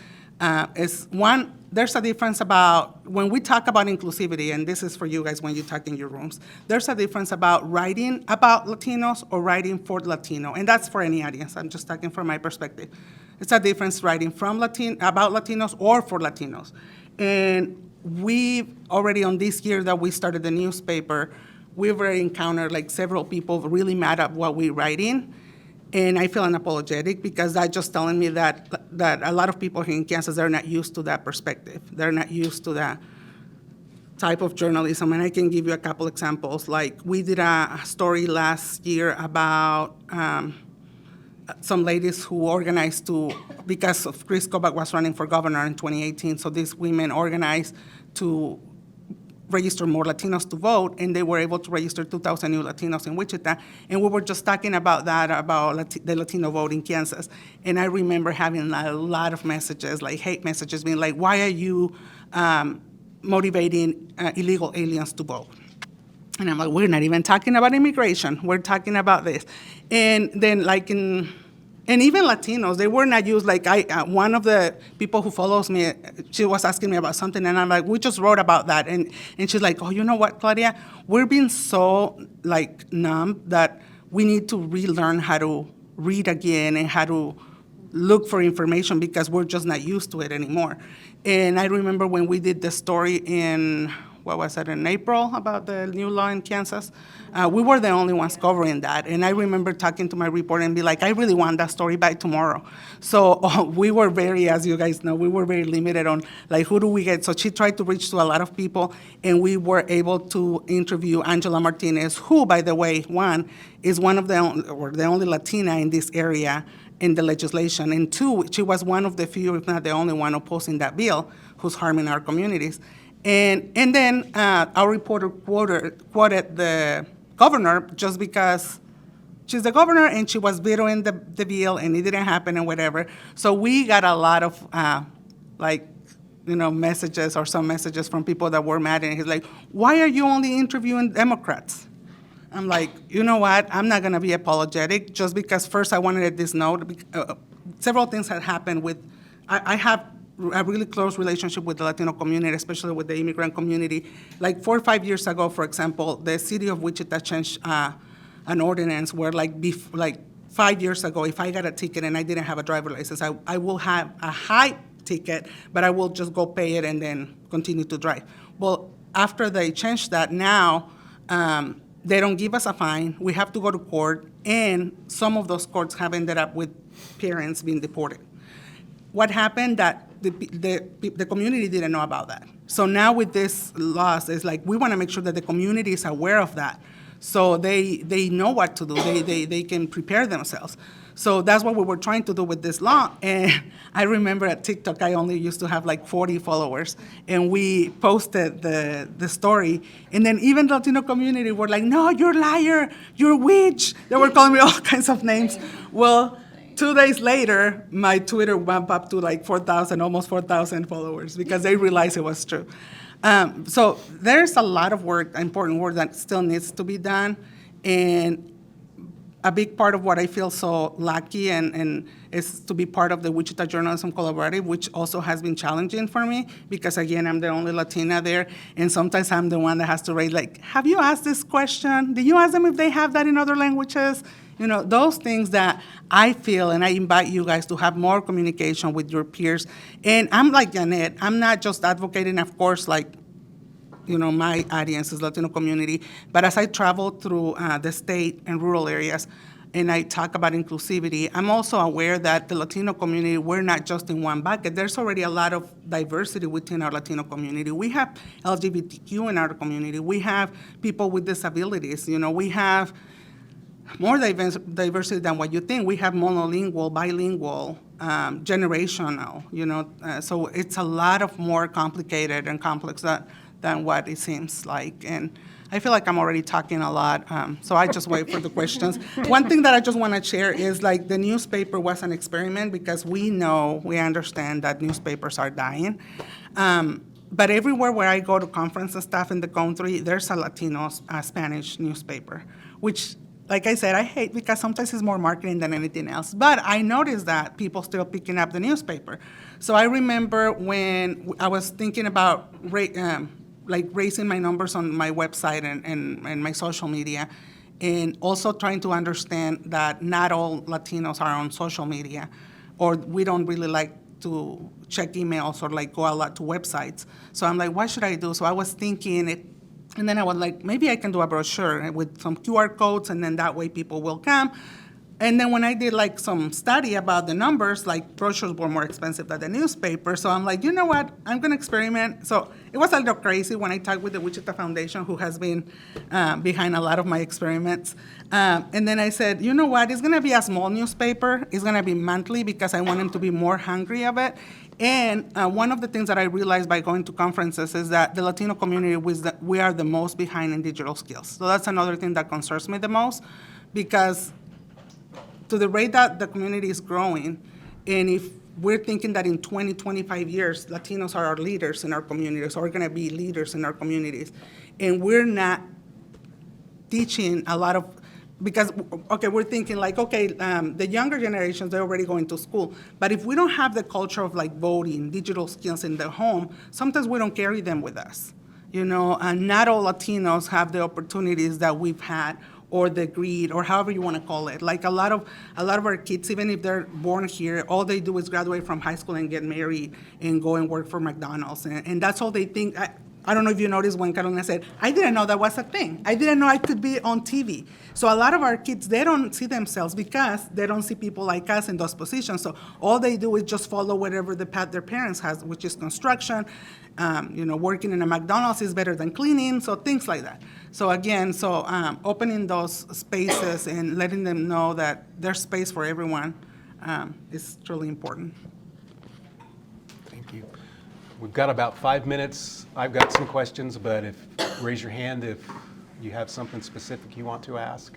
is one, there's a difference about, when we talk about inclusivity, and this is for you guys when you talk in your rooms, there's a difference about writing about Latinos or writing for Latino, and that's for any audience. I'm just talking from my perspective. It's a difference writing about Latinos or for Latinos. And we've already on this year that we started the newspaper, we've already encountered like several people really mad at what we're writing. And I feel unapologetic because that's just telling me that a lot of people here in Kansas, they're not used to that perspective. They're not used to that type of journalism. And I can give you a couple examples. Like we did a story last year about some ladies who organized because of Chris Kobach was running for governor in 2018, so these women organized to register more Latinos to vote, and they were able to register 2,000 new Latinos in Wichita. And we were just talking about that, about the Latino vote in Kansas. And I remember having a lot of messages, like hate messages, being like, why are you motivating illegal aliens to vote? And I'm like, we're not even talking about immigration. We're talking about this. And then and even Latinos, they were not used, like one of the people who follows me, she was asking me about something, and I'm like, we just wrote about that. And she's like, oh, you know what, Claudia? We're being so like numb that we need to relearn how to read again and how to look for information because we're just not used to it anymore. And I remember when we did the story in April about the new law in Kansas, we were the only ones covering that. And I remember talking to my reporter and be like, I really want that story by tomorrow. So we were very, as you guys know, we were very limited on like, who do we get? So she tried to reach to a lot of people, and we were able to interview Angela Martinez, who, by the way, is one of the only Latina in this area in the legislation. And two, she was one of the few, if not the only one opposing that bill, who's harming our communities. And then our reporter quoted the governor just because she's the governor and she was vetoing the bill and it didn't happen and whatever. So we got a lot of messages or some messages from people that were mad, and he's like, why are you only interviewing Democrats? I'm like, you know what? I'm not going to be apologetic just because first I wanted this note. Several things had happened with, I have a really close relationship with the Latino community, especially with the immigrant community. Like 4 or 5 years ago, for example, the city of Wichita changed an ordinance where like 5 years ago, if I got a ticket and I didn't have a driver license, I will have a high ticket, but I will just go pay it and then continue to drive. Well, after they changed that, now they don't give us a fine. We have to go to court, and some of those courts have ended up with parents being deported. What happened that the community didn't know about that. So now with this laws, it's like we want to make sure that the community is aware of that, so they know what to do. They can prepare themselves. So that's what we were trying to do with this law. And I remember at TikTok, I only used to have like 40 followers, and we posted the story. And then even the Latino community were like, no, you're a liar, you're a witch. They were calling me all kinds of names. Well, 2 days later, my Twitter went up to like 4,000, almost 4,000 followers because they realized it was true. So there's a lot of work, important work that still needs to be done. And a big part of what I feel so lucky and is to be part of the Wichita Journalism Collaborative, which also has been challenging for me because, again, I'm the only Latina there, and sometimes I'm the one that has to raise, like, have you asked this question? Did you ask them if they have that in other languages? You know, those things that I feel, and I invite you guys to have more communication with your peers. And I'm like Janeth, I'm not just advocating, of course, like, you know, my audience is Latino community, but as I travel through the state and rural areas, and I talk about inclusivity, I'm also aware that the Latino community, we're not just in one bucket. There's already a lot of diversity within our Latino community. We have LGBTQ in our community. We have people with disabilities. You know, we have more diversity than what you think. We have monolingual, bilingual, generational, you know, so it's a lot of more complicated and complex than what it seems like. And I feel like I'm already talking a lot, so I just wait for the questions. One thing that I just want to share is like the newspaper was an experiment because we understand that newspapers are dying. But everywhere where I go to conference and stuff in the country, there's a Latino, Spanish newspaper, which, like I said, I hate because sometimes it's more marketing than anything else. But I noticed that people still picking up the newspaper. So I remember when I was thinking about like raising my numbers on my website and my social media, and also trying to understand that not all Latinos are on social media, or we don't really like to check emails or like go a lot to websites. So I'm like, what should I do? So I was thinking it. And then I was like, maybe I can do a brochure with some QR codes, and then that way people will come. And then when I did like some study about the numbers, like brochures were more expensive than the newspaper. So I'm like, you know what, I'm gonna experiment. So it was a little crazy when I talked with the Wichita Foundation, who has been behind a lot of my experiments. And then I said, you know what, it's gonna be a small newspaper. It's gonna be monthly because I want them to be more hungry of it. And one of the things that I realized by going to conferences is that the Latino community, we are the most behind in digital skills. So that's another thing that concerns me the most, because to the rate that the community is growing, and if we're thinking that in 20, 25 years, Latinos are our leaders in our communities, or are gonna be leaders in our communities, and we're not teaching a lot of, because, okay, we're thinking like, okay, the younger generations, they're already going to school. But if we don't have the culture of like voting, digital skills in the home, sometimes we don't carry them with us, you know, and not all Latinos have the opportunities that we've had, or the greed, or however you want to call it. Like a lot of our kids, even if they're born here, all they do is graduate from high school and get married and go and work for McDonald's. And that's all they think. I don't know if you noticed when Carolina said, I didn't know that was a thing. I didn't know I could be on TV. So a lot of our kids, they don't see themselves because they don't see people like us in those positions. So all they do is just follow whatever the path their parents has, which is construction. You know, working in a McDonald's is better than cleaning, so things like that. So again, opening those spaces and letting them know that there's space for everyone is truly important. Thank you. We've got about 5 minutes. I've got some questions, but raise your hand if you have something specific you want to ask.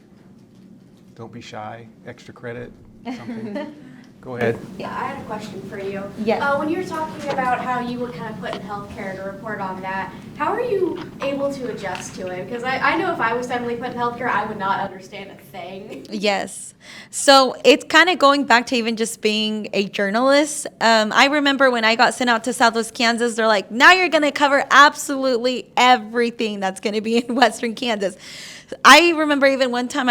Don't be shy. Extra credit, something. Go ahead. Yeah, I had a question for you. Yes. When you were talking about how you were kind of put in healthcare to report on that, how are you able to adjust to it? Because I know if I was suddenly put in healthcare, I would not understand a thing. Yes. So it's kind of going back to even just being a journalist. I remember when I got sent out to Southwest Kansas, they're like, now you're going to cover absolutely everything that's going to be in Western Kansas. I remember even one time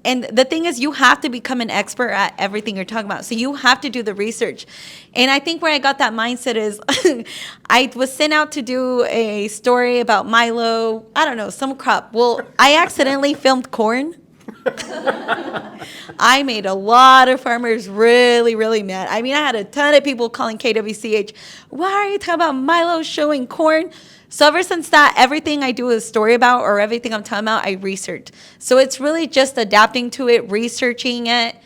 and the thing is, you have to become an expert at everything you're talking about. So you have to do the research. And I think where I got that mindset is I was sent out to do a story about Milo, I don't know, some crop. Well, I accidentally filmed corn. I made a lot of farmers really, really mad. I mean, I had a ton of people calling KWCH, why are you talking about Milo showing corn? So ever since that, everything I do a story about or everything I'm talking about, I research. So it's really just adapting to it, researching it.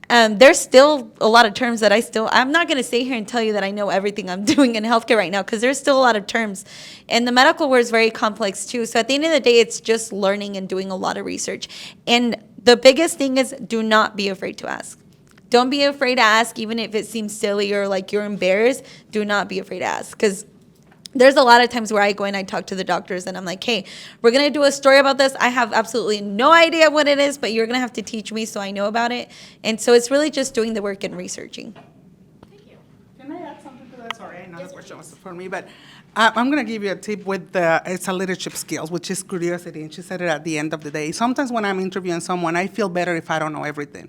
There's still a lot of terms that I'm not going to sit here and tell you that I know everything I'm doing in healthcare right now, because there's still a lot of terms. And the medical world is very complex too. So at the end of the day, it's just learning and doing a lot of research. And the biggest thing is, do not be afraid to ask. Don't be afraid to ask, even if it seems silly or like you're embarrassed. Do not be afraid to ask, because there's a lot of times where I go and I talk to the doctors and I'm like, hey, we're going to do a story about this. I have absolutely no idea what it is, but you're going to have to teach me so I know about it. And so it's really just doing the work and researching. Thank you. Can I add something to that? Sorry, I know the question was for me, but I'm going to give you a tip with it's a leadership skills, which is curiosity, and she said it at the end of the day. Sometimes when I'm interviewing someone, I feel better if I don't know everything.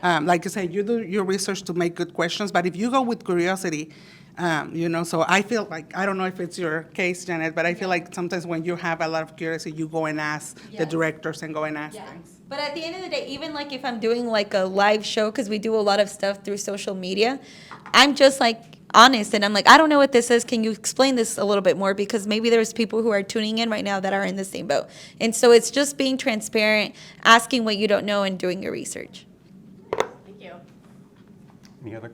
Like you said, you do your research to make good questions, but if you go with curiosity, so I feel like, I don't know if it's your case, Janeth, but I feel like sometimes when you have a lot of curiosity, you go and ask the directors and go and ask things. But at the end of the day, even like if I'm doing like a live show, because we do a lot of stuff through social media, I'm just like honest and I'm like, I don't know what this is. Can you explain this a little bit more? Because maybe there's people who are tuning in right now that are in the same boat. And so it's just being transparent, asking what you don't know and doing your research. Thank you. Any other?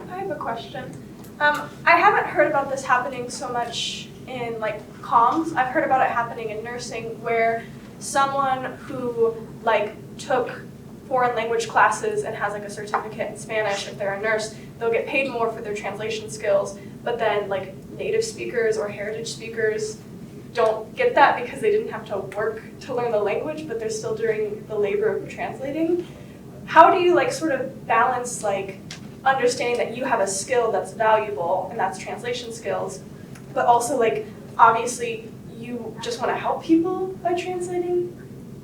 I have a question. I haven't heard about this happening so much in like comms. I've heard about it happening in nursing, where someone who like took foreign language classes and has like a certificate in Spanish, if they're a nurse, they'll get paid more for their translation skills. But then like native speakers or heritage speakers don't get that because they didn't have to work to learn the language, but they're still doing the labor of translating. How do you like sort of balance like understanding that you have a skill that's valuable and that's translation skills, but also like obviously you just want to help people by translating?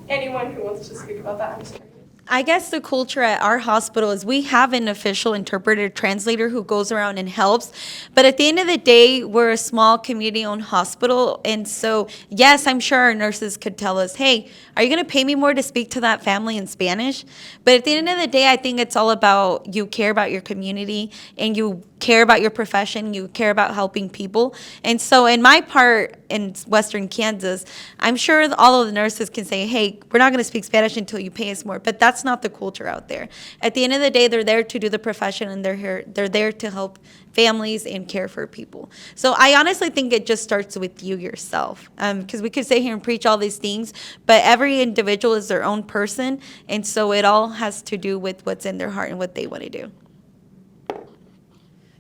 Anyone who wants to speak about that, I'm sorry. I guess the culture at our hospital is we have an official interpreter translator who goes around and helps. But at the end of the day, we're a small community-owned hospital. And so, yes, I'm sure our nurses could tell us, hey, are you going to pay me more to speak to that family in Spanish? But at the end of the day, I think it's all about you care about your community and you care about your profession, you care about helping people. And so in my part in Western Kansas, I'm sure all of the nurses can say, hey, we're not going to speak Spanish until you pay us more. But that's not the culture out there. At the end of the day, they're there to do the profession and they're there to help families and care for people. So I honestly think it just starts with you yourself. Because we could sit here and preach all these things, but every individual is their own person. And so it all has to do with what's in their heart and what they want to do.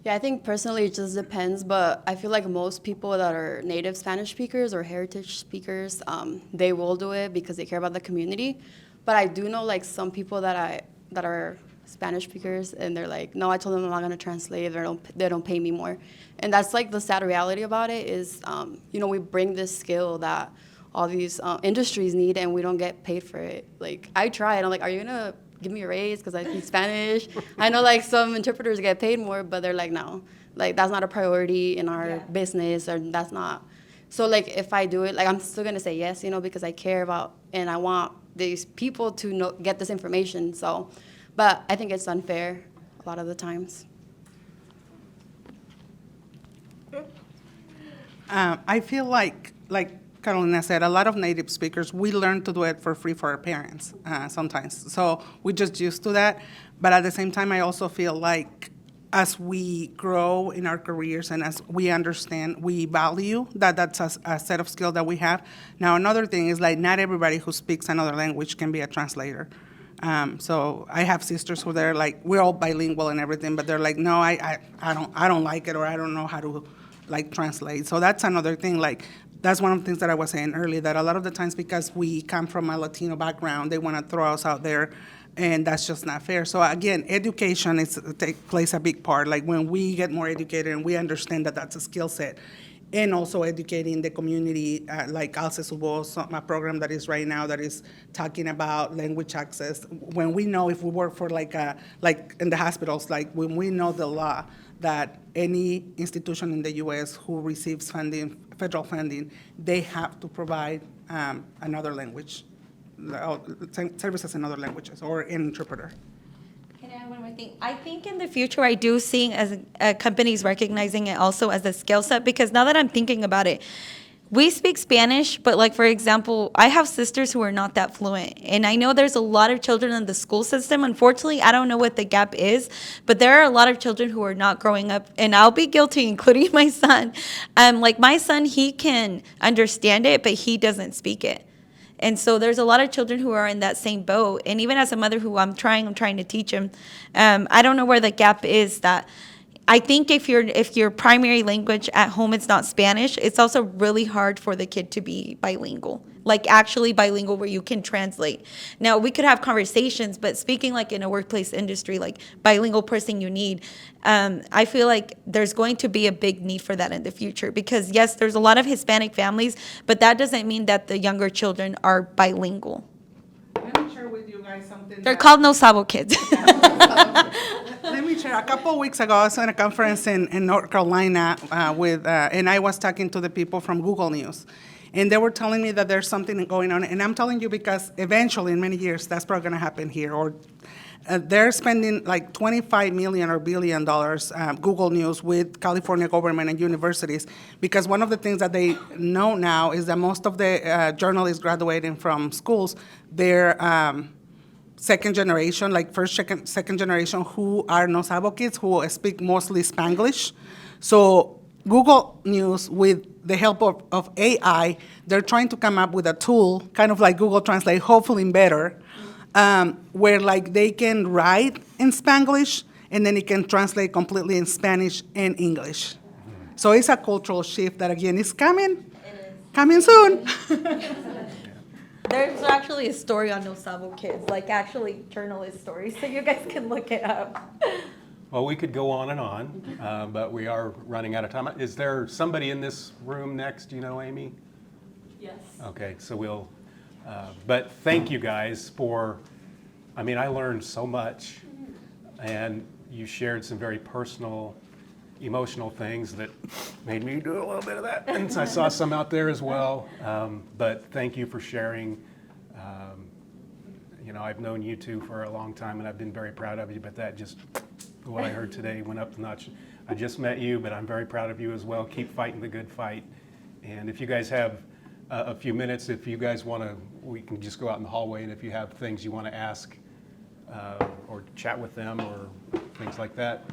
Yeah, I think personally it just depends, but I feel like most people that are native Spanish speakers or heritage speakers, they will do it because they care about the community. But I do know like some people that are Spanish speakers and they're like, no, I told them I'm not gonna translate, they don't pay me more. And that's like the sad reality about it is, we bring this skill that all these industries need and we don't get paid for it. Like I tried, I'm like, are you gonna give me a raise because I speak Spanish? I know like some interpreters get paid more, but they're like, no, like that's not a priority in our business, or that's not. So like if I do it, like I'm still gonna say yes, because I care about and I want these people to get this information. So, but I think it's unfair a lot of the times. I feel like Carolina said, a lot of native speakers, we learn to do it for free for our parents sometimes. So we're just used to that. But at the same time, I also feel like as we grow in our careers and as we understand, we value that's a set of skills that we have. Now, another thing is like not everybody who speaks another language can be a translator. So I have sisters who they're like, we're all bilingual and everything, but they're like, no, I don't like it, or I don't know how to like translate. So that's another thing. Like, that's one of the things that I was saying earlier, that a lot of the times, because we come from a Latino background, they want to throw us out there, and that's just not fair. So again, education plays a big part. Like, when we get more educated and we understand that that's a skill set, and also educating the community, like Alce Su Voz, a program that is right now that is talking about language access. When we know, if we work for like in the hospitals, like when we know the law that any institution in the U.S. who receives funding, federal funding, they have to provide another language, services in other languages, or an interpreter. Can I add one more thing? I think in the future, I do see as companies recognizing it also as a skill set, because now that I'm thinking about it, we speak Spanish, but like, for example, I have sisters who are not that fluent. And I know there's a lot of children in the school system. Unfortunately, I don't know what the gap is, but there are a lot of children who are not growing up, and I'll be guilty, including my son. Like my son, he can understand it, but he doesn't speak it. And so there's a lot of children who are in that same boat. And even as a mother who I'm trying to teach him, I don't know where the gap is. That I think if your primary language at home is not Spanish, it's also really hard for the kid to be bilingual, like actually bilingual where you can translate. Now, we could have conversations, but speaking like in a workplace industry, like bilingual person you need, I feel like there's going to be a big need for that in the future, because yes, there's a lot of Hispanic families, but that doesn't mean that the younger children are bilingual. Let me share with you guys something. They're called no sabo kids. Let me share. A couple of weeks ago, I was at a conference in North Carolina and I was talking to the people from Google News. And they were telling me that there's something going on. And I'm telling you because eventually, in many years, that's probably going to happen here. Or they're spending like $25 million or $1 billion, Google News, with California government and universities. Because one of the things that they know now is that most of the journalists graduating from schools, they're second generation, like second generation, who are no sabo kids, who speak mostly Spanglish. So Google News, with the help of AI, they're trying to come up with a tool, kind of like Google Translate, hopefully better, where like they can write in Spanglish and then it can translate completely in Spanish and English. So it's a cultural shift that, again, is coming. Coming soon. There's actually a story on No Sabo Kids, like actually journalist stories, so you guys can look it up. Well, we could go on and on, but we are running out of time. Is there somebody in this room next, do you know, Amy? Yes. Okay, so we'll, but thank you guys for, I mean, I learned so much, and you shared some very personal, emotional things that made me do a little bit of that. And I saw some out there as well, but thank you for sharing. You know, I've known you two for a long time, and I've been very proud of you, but that just, what I heard today went up the notch. I just met you, but I'm very proud of you as well. Keep fighting the good fight. And if you guys have a few minutes, if you guys want to, we can just go out in the hallway, and if you have things you want to ask or chat with them or things like that,